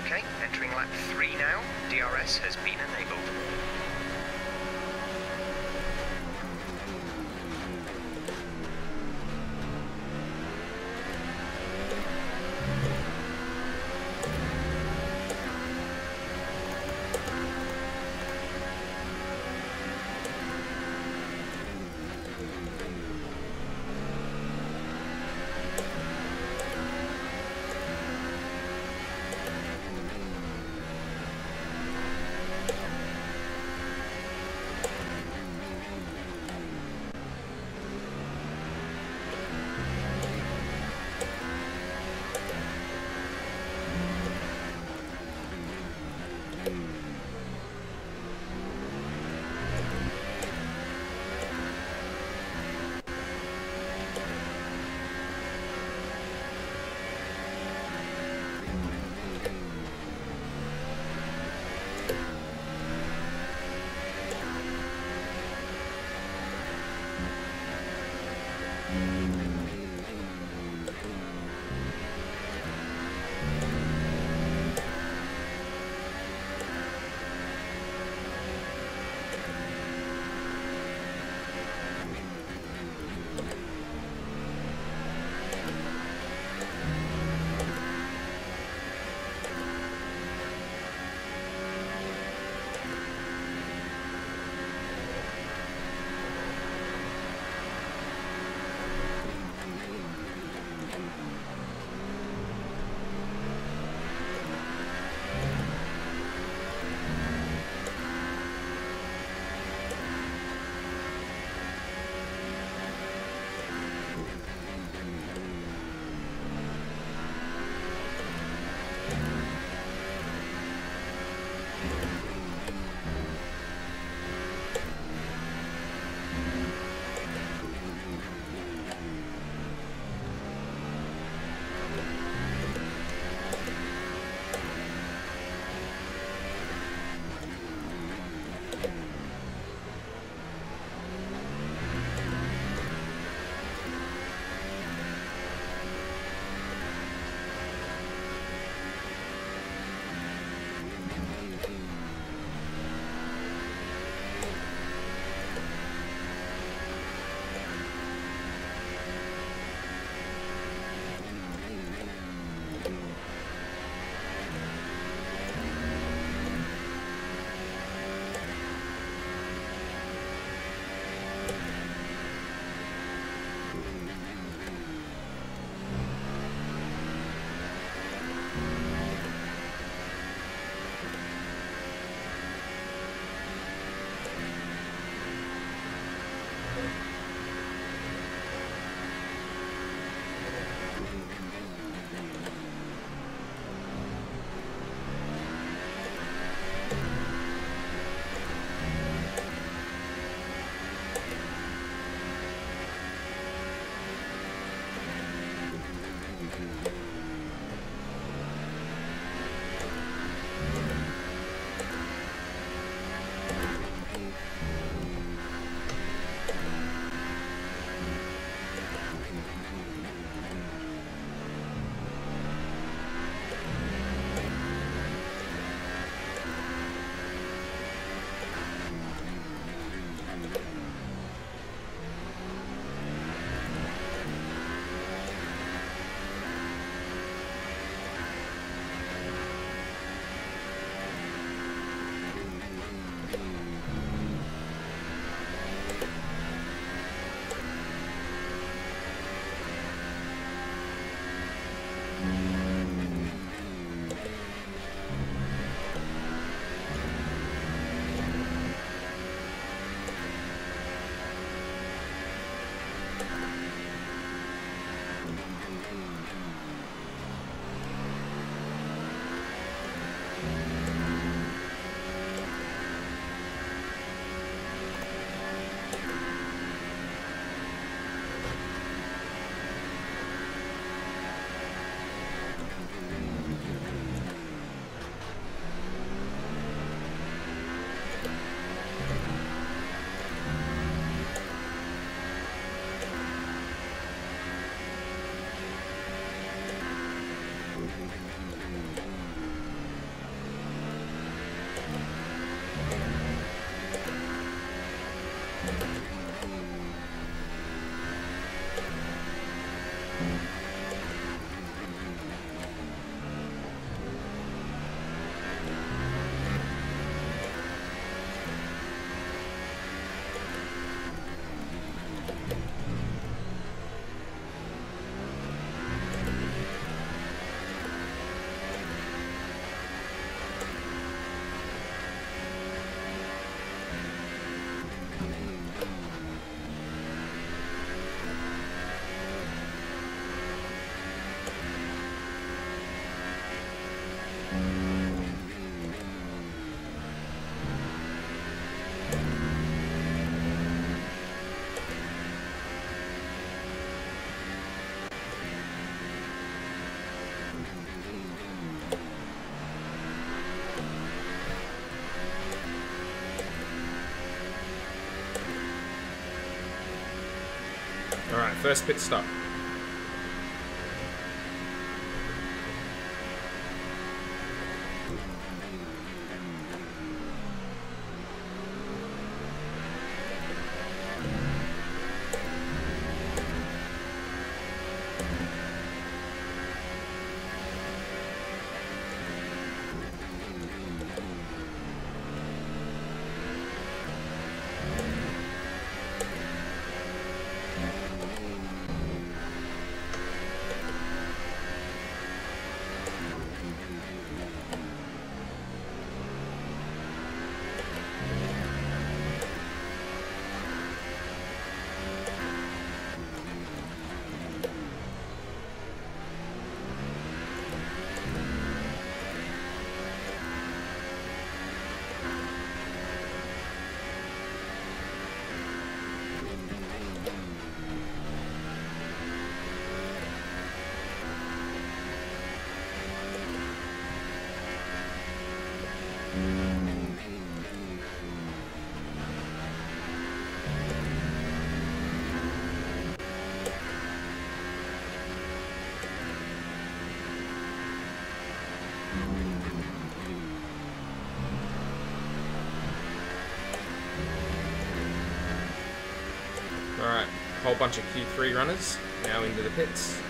Okay, entering lap 3 now. DRS has been enabled. Alright, first pit stop. Alright, whole bunch of Q3 runners now into the pits.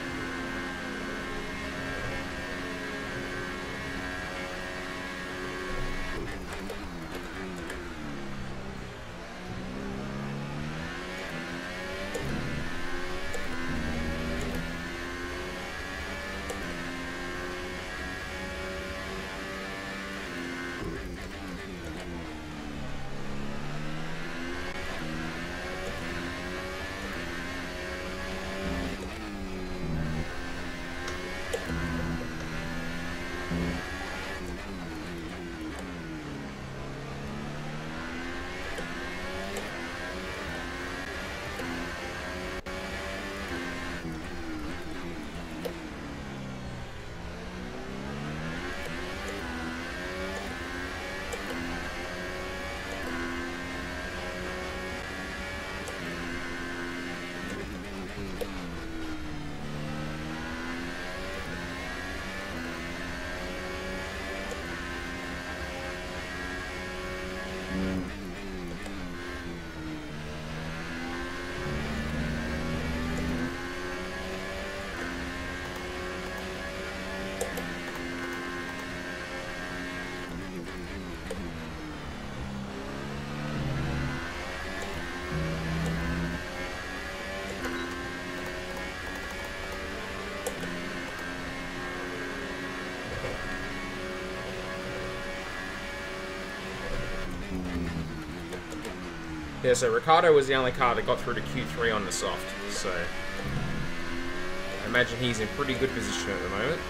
Yeah, so Ricciardo was the only car that got through to Q3 on the soft, so I imagine he's in pretty good position at the moment.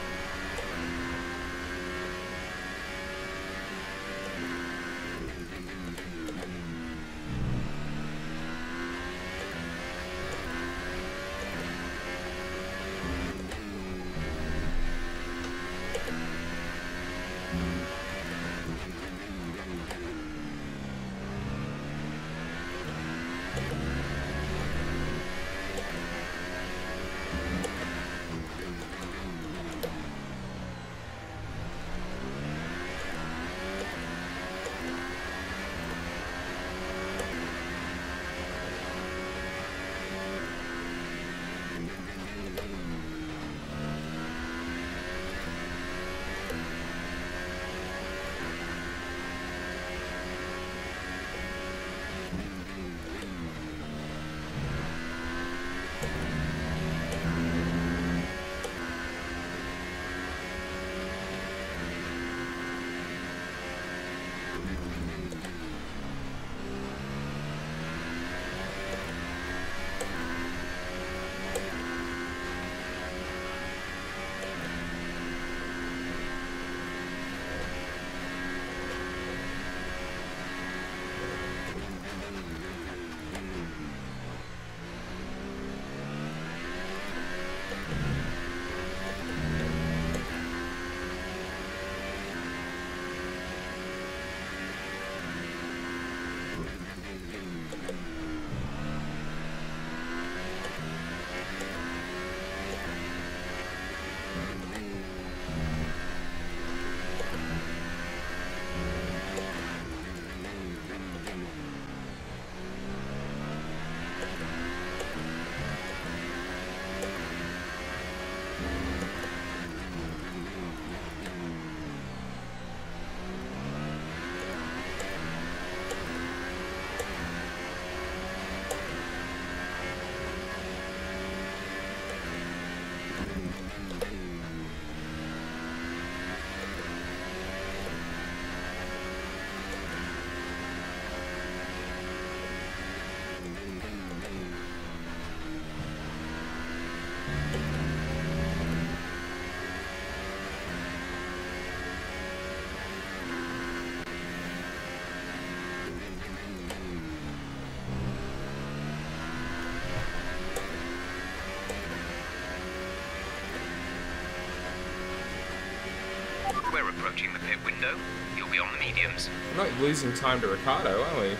We're approaching the pit window. You'll be on the mediums. We're not losing time to Ricciardo, are we?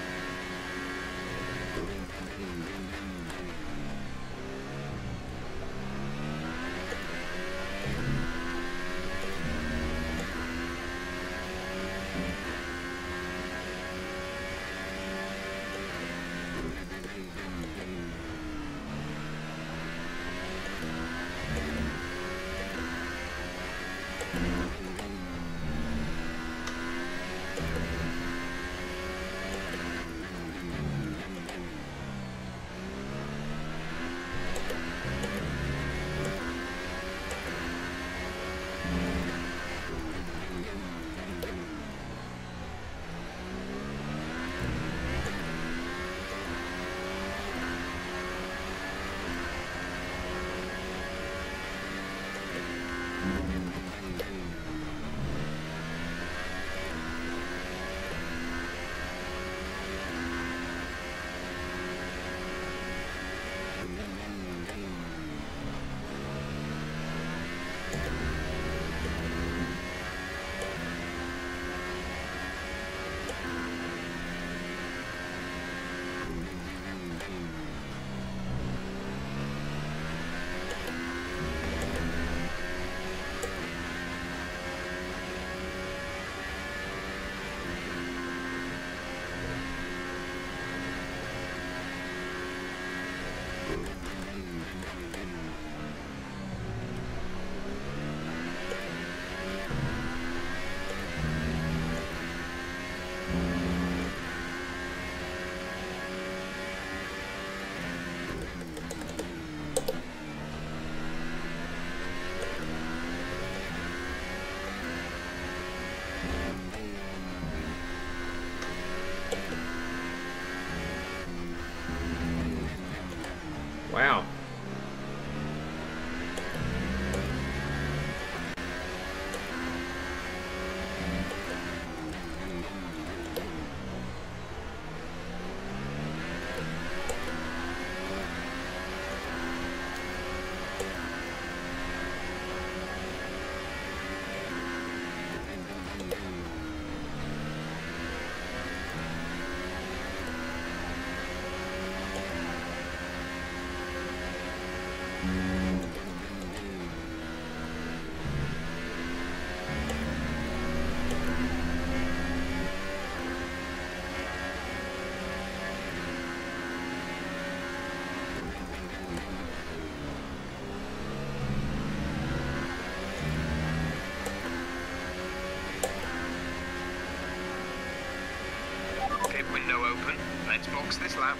Box this lap.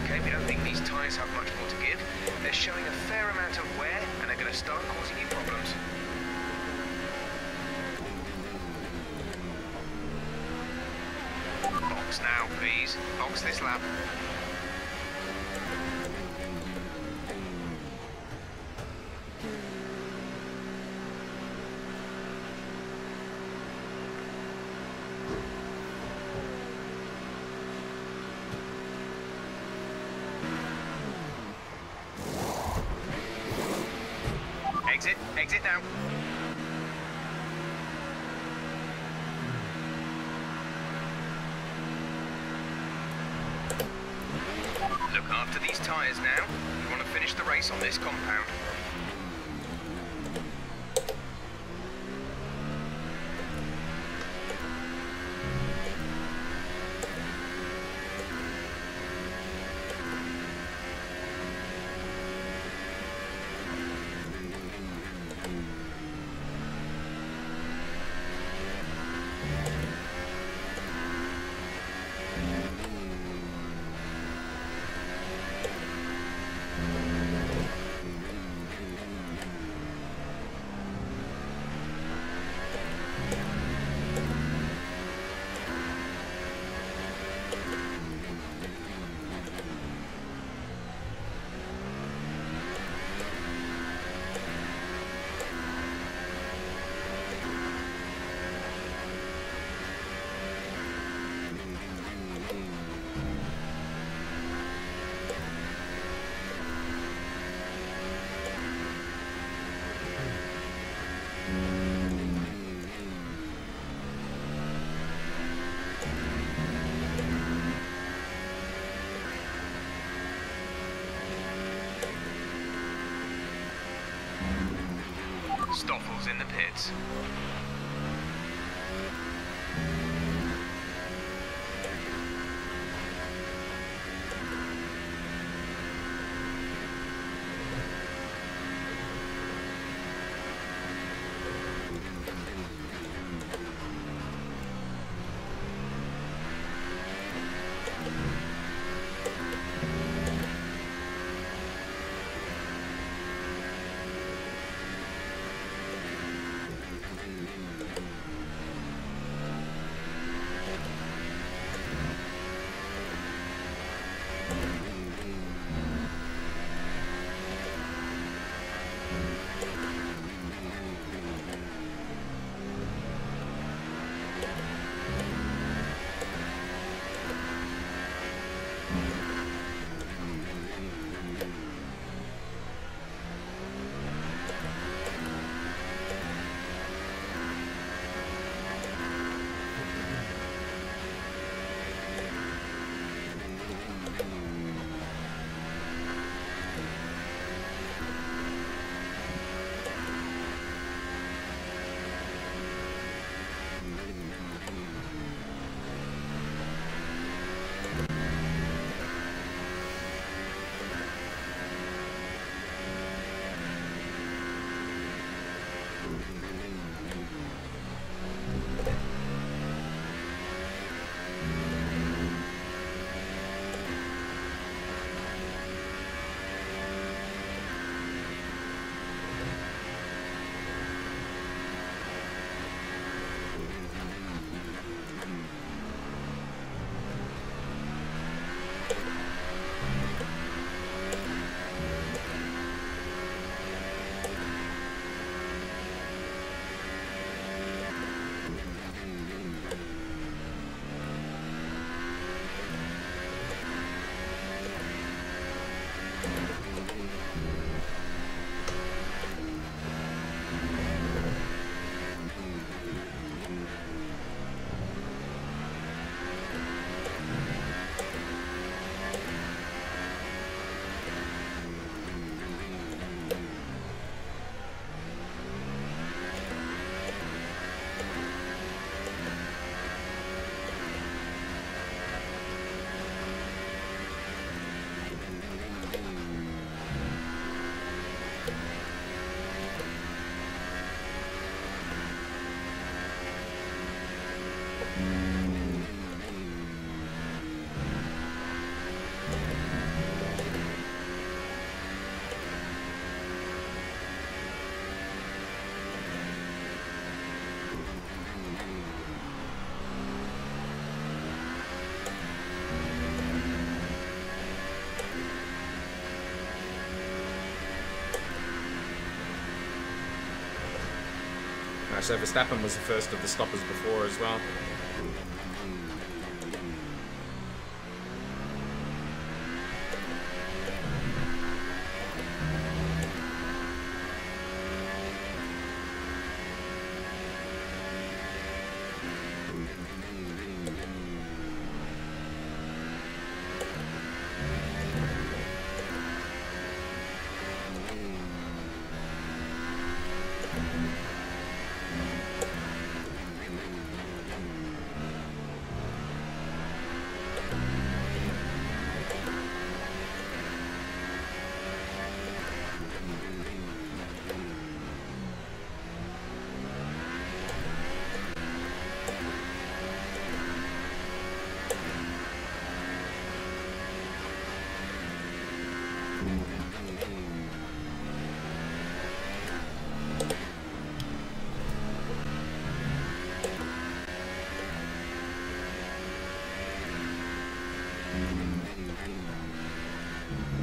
Okay, we don't think these tyres have much more to give. They're showing a fair amount of wear and are going to start causing you problems. Box now, please. Box this lap. Exit now. Look after these tyres now. We want to finish the race on this compound. Stoffel's in the pits. So Verstappen was the first of the stoppers before as well.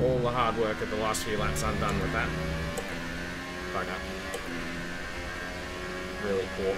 All the hard work of the last few laps undone with that. Bugger. Really poor.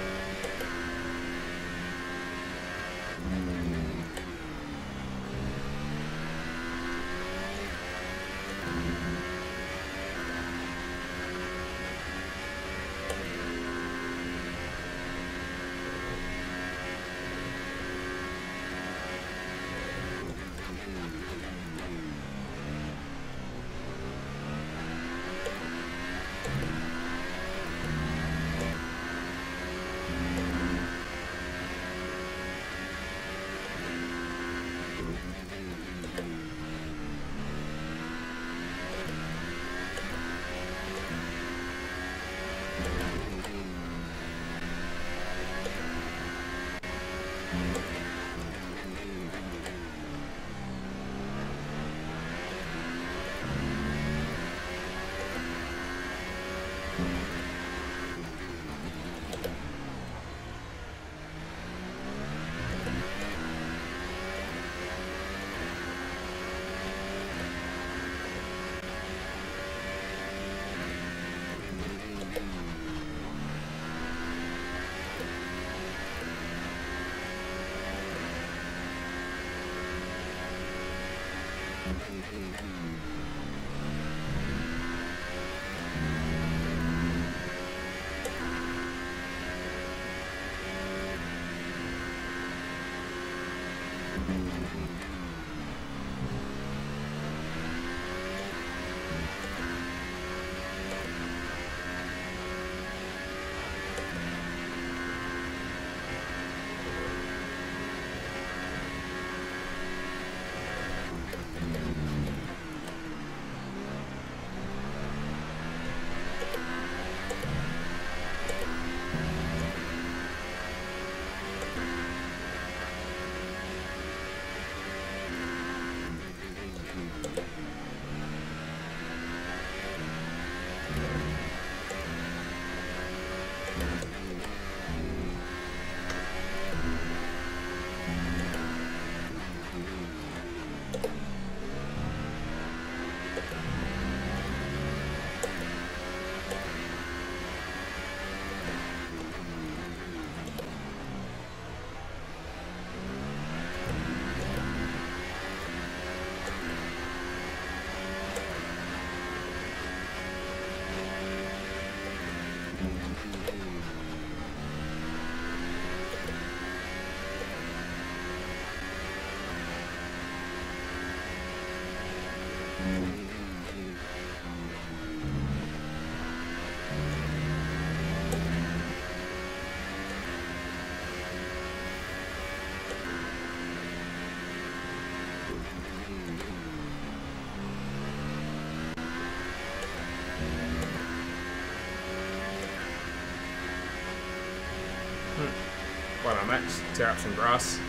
Well, I might just tear up some grass.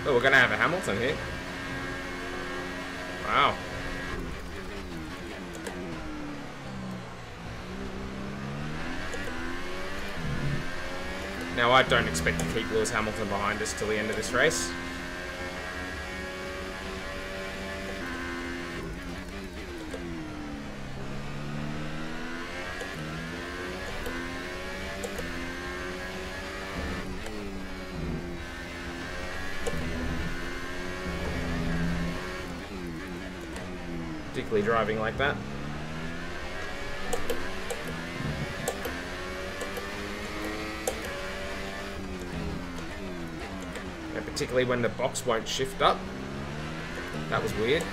Oh, we're going to have a Hamilton here. Wow. Now, I don't expect to keep Lewis Hamilton behind us till the end of this race. particularly driving like that. And particularly when the box won't shift up. That was weird.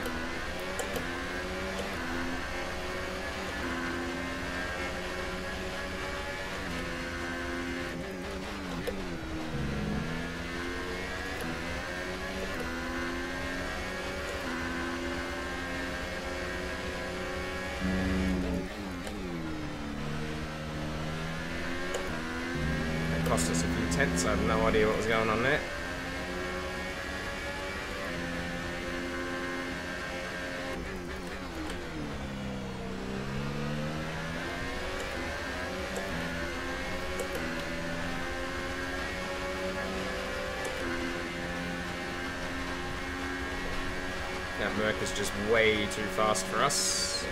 Cost us a few tenths. I have no idea what was going on there. That Merc is just way too fast for us.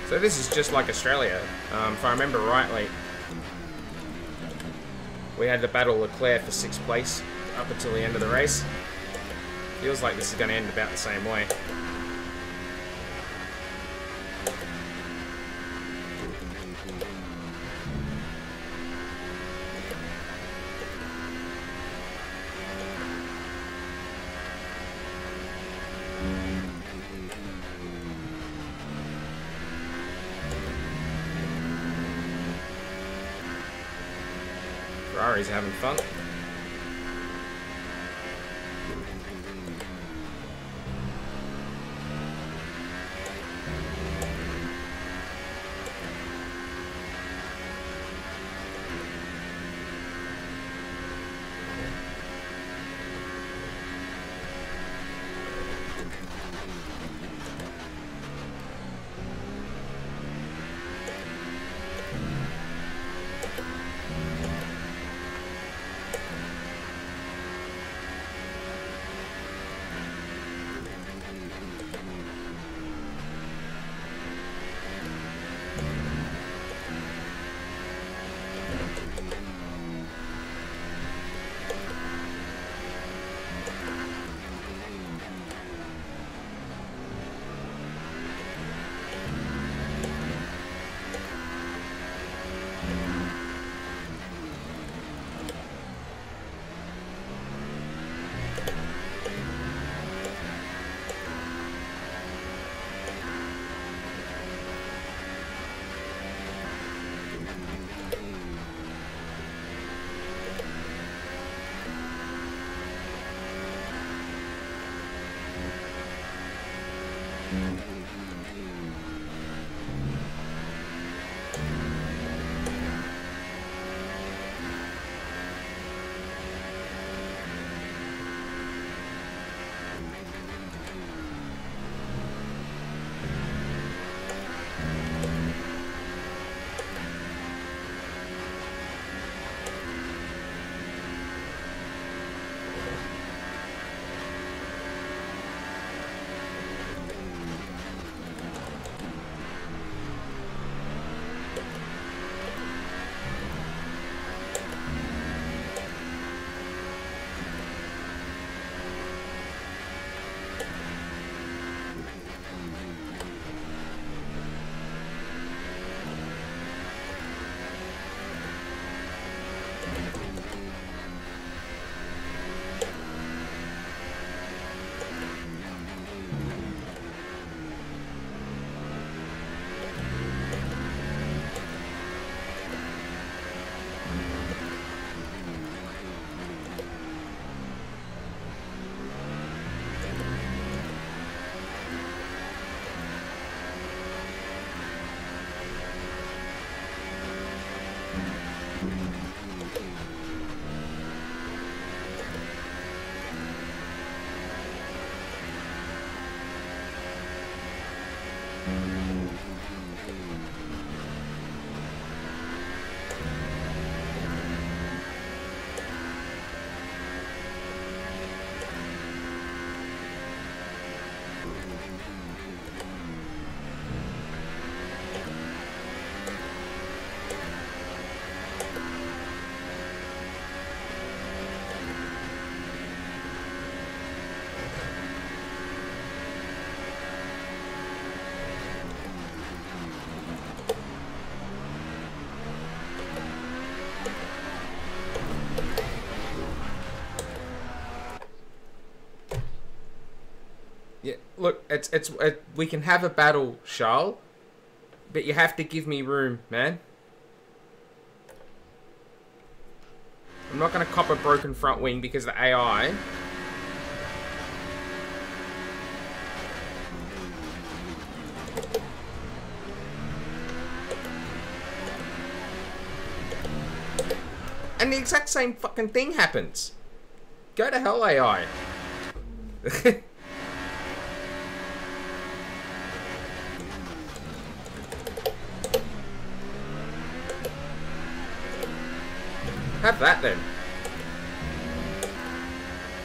So this is just like Australia, if I remember rightly. We had to battle Leclerc for 6th place up until the end of the race. Feels like this is going to end about the same way. Ferrari's having fun. Yeah, look, we can have a battle, Charles, but you have to give me room, man. I'm not going to cop a broken front wing because the AI... And the exact same fucking thing happens. Go to hell, AI. Have that then.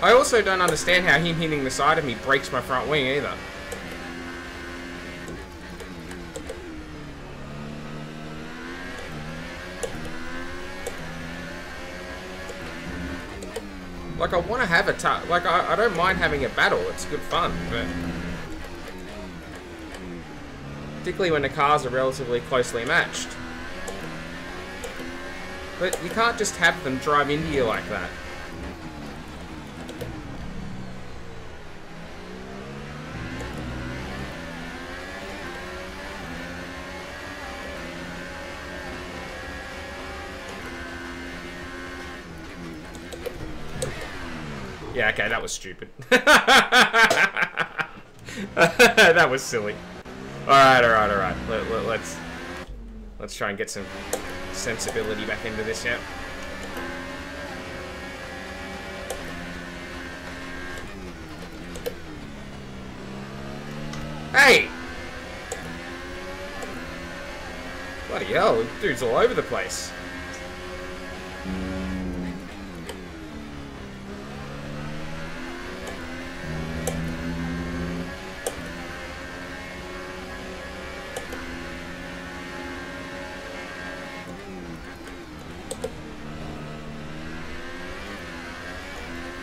I also don't understand how him hitting the side of me breaks my front wing either. Like, I want to have a like, I don't mind having a battle. It's good fun, but... Particularly when the cars are relatively closely matched. But you can't just have them drive into you like that. Yeah, okay, that was stupid. That was silly. Alright. Let's try and get some sensibility back into this, yeah. Hey! Bloody hell, the dude's all over the place.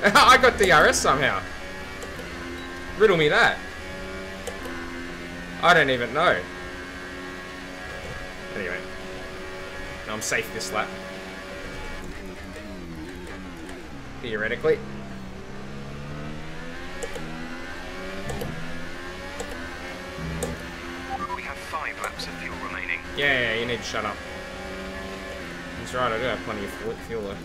I got DRS somehow. Riddle me that. I don't even know. Anyway. I'm safe this lap. Theoretically. We have 5 laps of fuel remaining. Yeah, you need to shut up. That's right, I do have plenty of fuel left.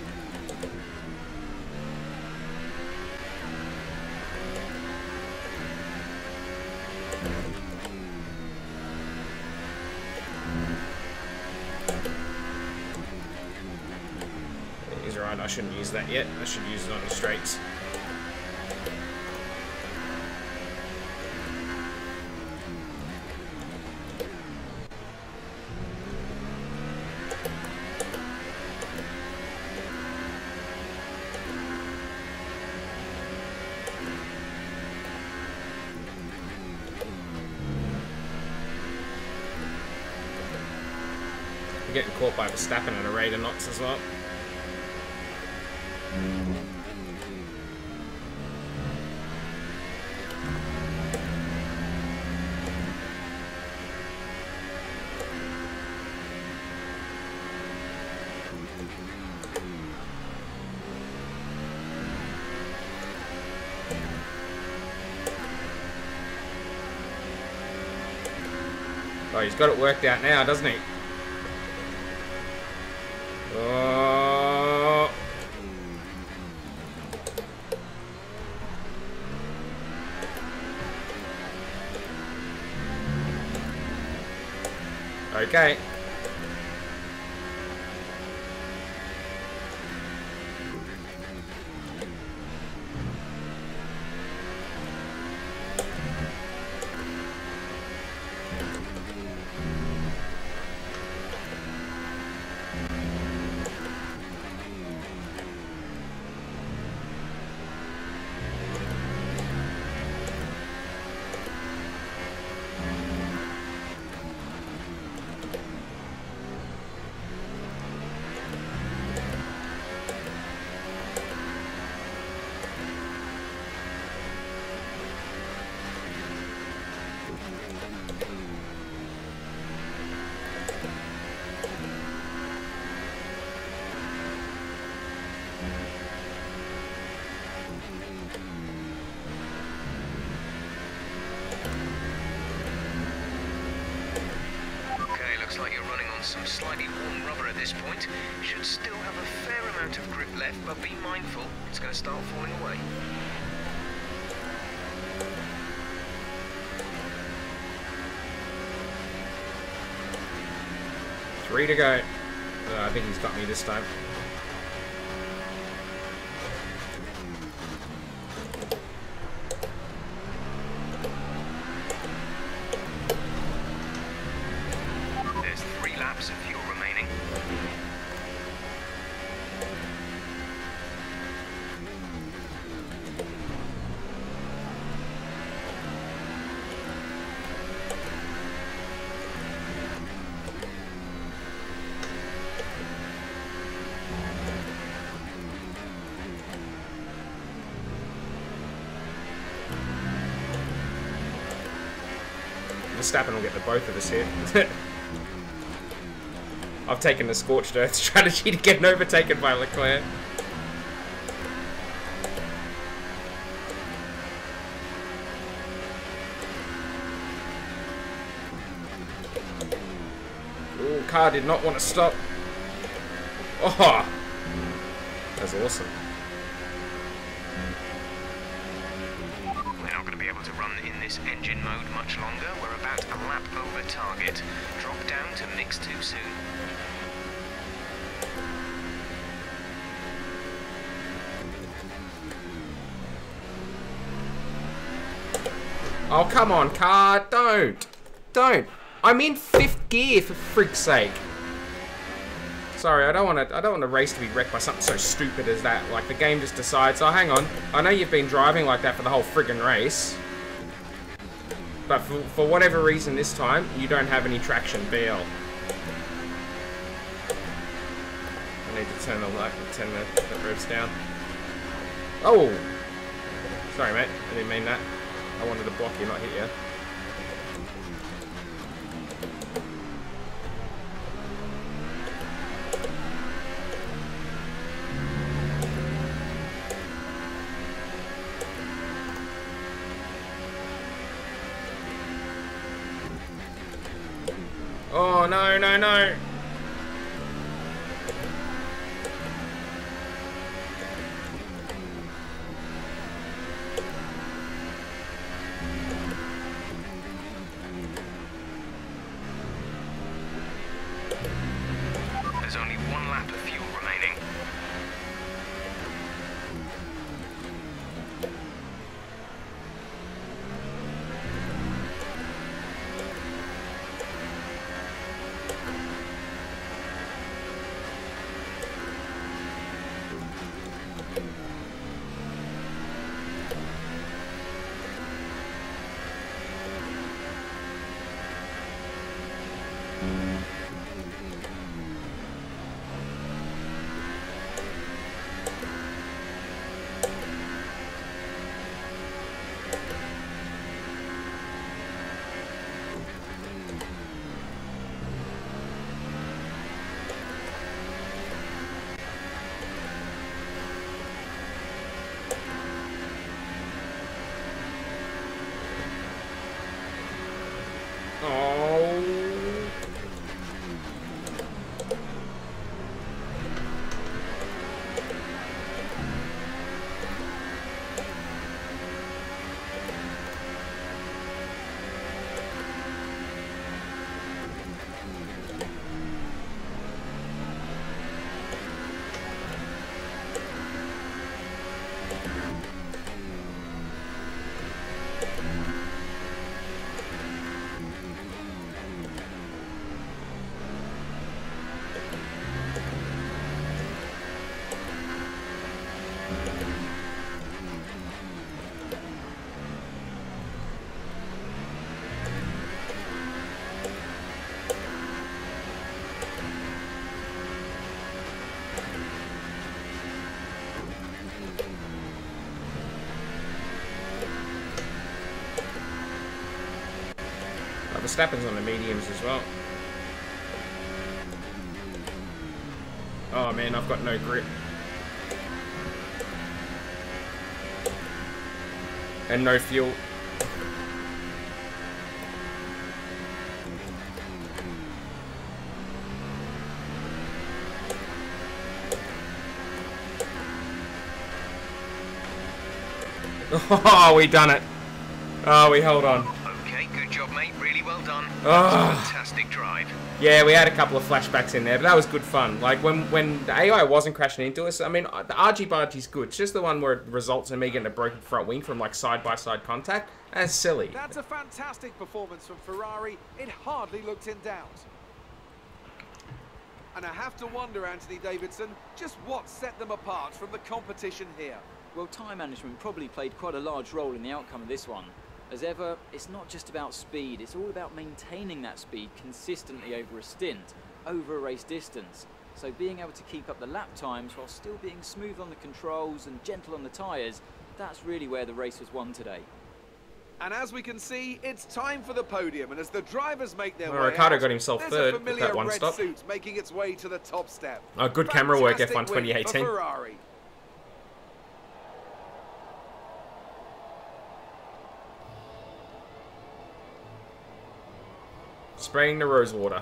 I shouldn't use that yet. I should use it on the straights. I'm getting caught by Verstappen at a rate of knots as well. Oh, he's got it worked out now, doesn't he? Oh. Okay. some slightly worn rubber at this point. Should still have a fair amount of grip left, but be mindful, it's going to start falling away. Three to go. I think he's got me this time. There's 3 laps of fuel remaining. Verstappen will get the both of us here. I've taken the scorched earth strategy to get overtaken by Leclerc. Oh, car did not want to stop. Oh, that's awesome. We're not going to be able to run in this engine mode much longer. We're about a lap over target. Drop down to mix too soon. Oh, come on, car. Don't. I'm in 5th gear, for frig's sake. Sorry, I don't want a race to be wrecked by something so stupid as that. Like, the game just decides, oh, hang on. I know you've been driving like that for the whole friggin' race. But for whatever reason this time, you don't have any traction, BL. I need to turn the revs down. Oh! Sorry, mate. I didn't mean that. I wanted to block you, not hit you. Oh, no, no, no. There's only 1 lap of fuel remaining. Verstappen's on the mediums as well. Oh man, I've got no grip. And no fuel. Oh, we done it. Oh, we held on. Okay, good job, mate. Really well done. Oh. Fantastic drive. Yeah, we had a couple of flashbacks in there, but that was good fun. Like, when the AI wasn't crashing into us, I mean, the Argy-Bargy's good. It's just the one where it results in me getting a broken front wing from, like, side-by-side contact. That's silly. That's a fantastic performance from Ferrari. It hardly looked in doubt. And I have to wonder, Anthony Davidson, just what set them apart from the competition here. Well, time management probably played quite a large role in the outcome of this one. As ever, it's not just about speed, it's all about maintaining that speed consistently over a stint, over a race distance. So being able to keep up the lap times while still being smooth on the controls and gentle on the tyres, that's really where the race was won today. And as we can see, it's time for the podium, and as the drivers make their way Ricardo out, got himself there's third a with familiar that one red stop. suit making its way to the top step. Oh, good camera work, Fantastic F1 win 2018. for Ferrari. Spraying the rose water.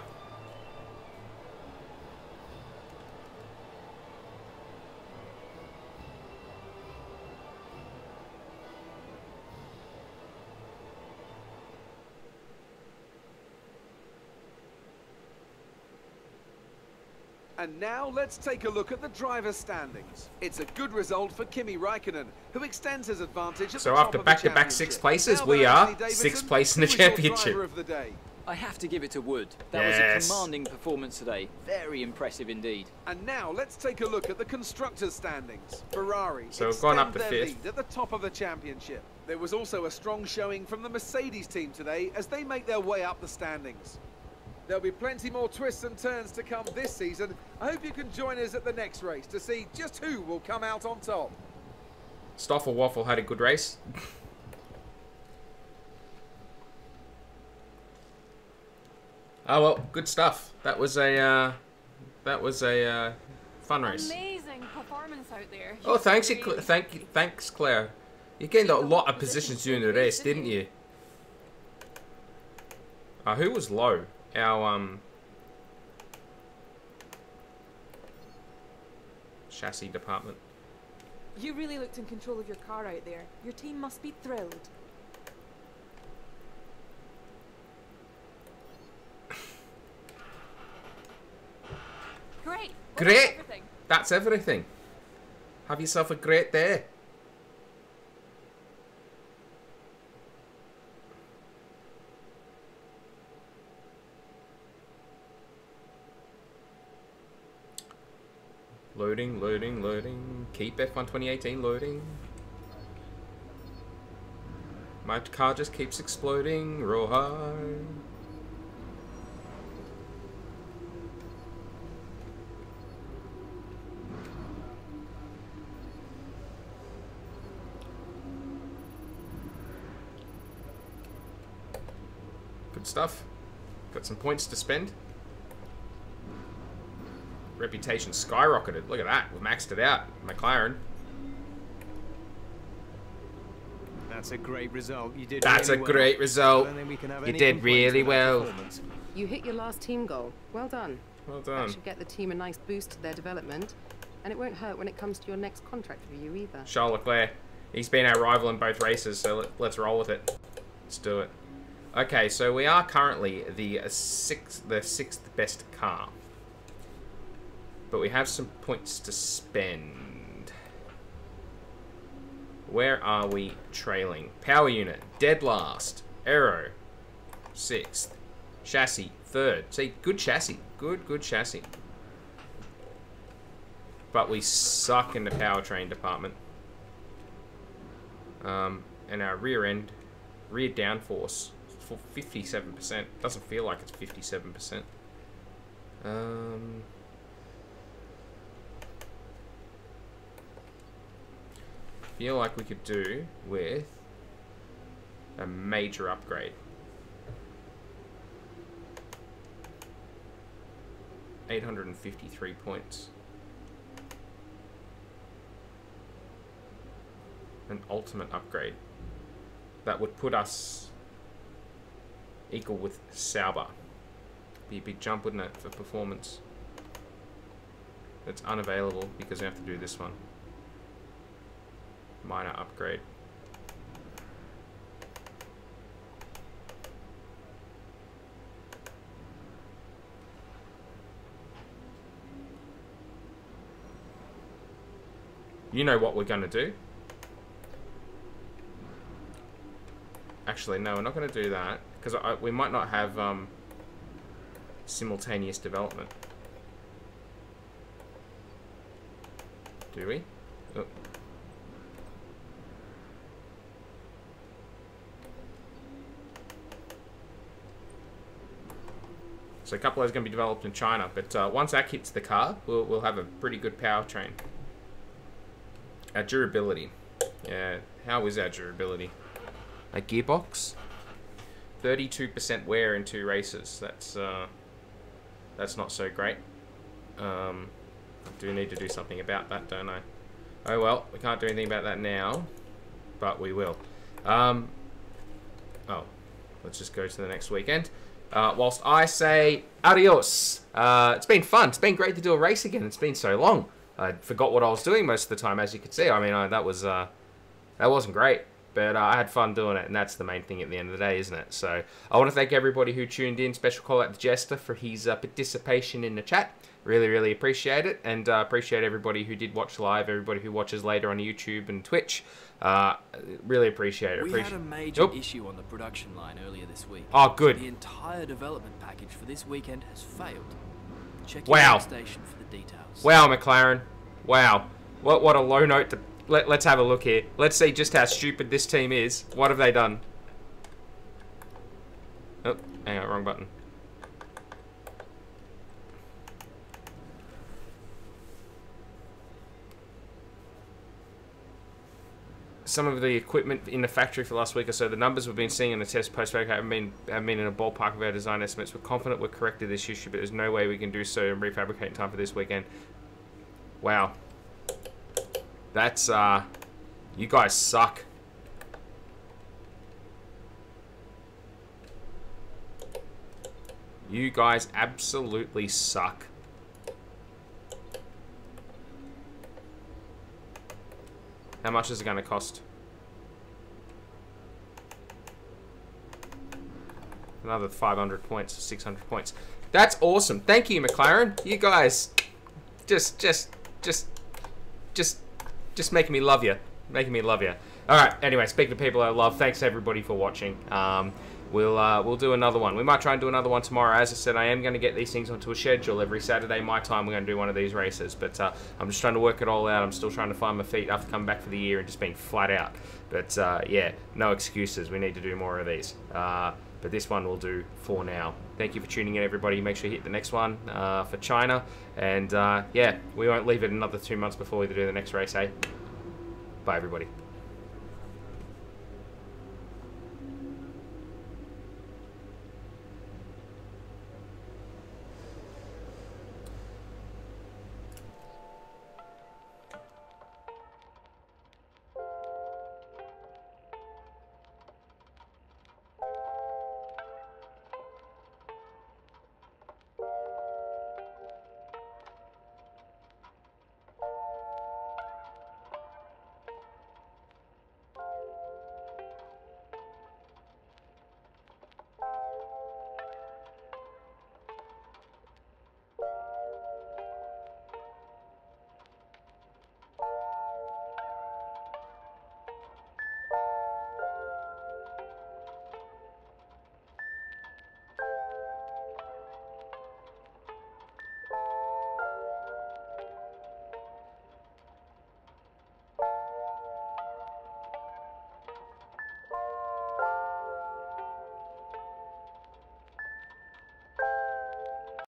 And now let's take a look at the driver's standings. It's a good result for Kimi Raikkonen, who extends his advantage at So the top after of the back-to-back championship. 6th places, Now we then, are Anthony Davidson, 6th place in the who is your championship. driver of the day? I have to give it to Wood. That Yes. was a commanding performance today. Very impressive indeed. And now let's take a look at the constructors' standings. Ferrari So we've gone up extend to their 5th. lead at the top of the championship. There was also a strong showing from the Mercedes team today as they make their way up the standings. There'll be plenty more twists and turns to come this season. I hope you can join us at the next race to see just who will come out on top. Stoffel Waffle had a good race. Oh well, good stuff. That was a fun race. Amazing performance out there. Oh, thanks, thanks, Claire. You gained a lot of positions during the race, didn't you? Who was low? Our chassis department. You really looked in control of your car out there. Your team must be thrilled. Great. Well, Great. that's everything. That's everything. Have yourself a great day. Loading, loading, loading. Keep F1 2018 loading. My car just keeps exploding real high. Good stuff. Got some points to spend. Reputation skyrocketed. Look at that. We've maxed it out. McLaren. That's a great result. You did. That's really a well. great result. I don't think we can have You any did complaints really with that well. performance. You hit your last team goal. Well done. Well That done. should get the team a nice boost to their development. And it won't hurt when it comes to your next contract review either. Charles Leclerc. He's been our rival in both races, so let's roll with it. Let's do it. Okay, so we are currently the sixth best car. But we have some points to spend. Where are we trailing? Power unit, dead last. Aero, 6th. Chassis, 3rd. See, good chassis. Good chassis. But we suck in the powertrain department. And our rear downforce, for 57%. Doesn't feel like it's 57%. Feel like we could do with a major upgrade. 853 points. An ultimate upgrade. That would put us equal with Sauber. Be a big jump, wouldn't it, for performance? It's unavailable because we have to do this one. Minor upgrade. You know what we're going to do. Actually, no, we're not going to do that. Because we might not have simultaneous development. Do we? Oh. So a couple of those are going to be developed in China, but once that hits the car, we'll have a pretty good powertrain. Our durability. Yeah, how is our durability? A gearbox? 32% wear in 2 races. That's not so great. I do need to do something about that, don't I? Oh well, we can't do anything about that now, but we will. Oh, let's just go to the next weekend. Whilst I say adios. It's been fun. It's been great to do a race again. It's been so long. I forgot what I was doing most of the time, as you could see. I mean, that wasn't great, but I had fun doing it, and that's the main thing at the end of the day, isn't it? So I want to thank everybody who tuned in. Special call out to Jester for his participation in the chat. Really, really appreciate it, and appreciate everybody who did watch live, everybody who watches later on YouTube and Twitch. Really appreciate it. We had a major issue on the production line earlier this week. Oh, good. So the entire development package for this weekend has failed. Check Wow. your station for the details. Wow, McLaren. Wow. What a low note to... Let's have a look here. Let's see just how stupid this team is. What have they done? Oh, hang on, wrong button. Some of the equipment in the factory for last week or so, the numbers we've been seeing in the test post-pack haven't been in a ballpark of our design estimates. We're confident we're corrected this issue, but there's no way we can do so and refabricate in time for this weekend. Wow. That's, you guys suck. You guys absolutely suck. How much is it going to cost? Another 500 points, 600 points. That's awesome. Thank you, McLaren. You guys just making me love you. Making me love you. Alright, anyway, speaking of people I love, thanks everybody for watching. We'll do another one. We might try and do another one tomorrow. As I said, I am going to get these things onto a schedule. Every Saturday, my time, we're going to do one of these races. But I'm just trying to work it all out. I'm still trying to find my feet after coming back for the year and just being flat out. But yeah, no excuses. We need to do more of these. But this one we'll do for now. Thank you for tuning in, everybody. Make sure you hit the next one for China. And yeah, we won't leave it another 2 months before we do the next race, eh? Bye, everybody.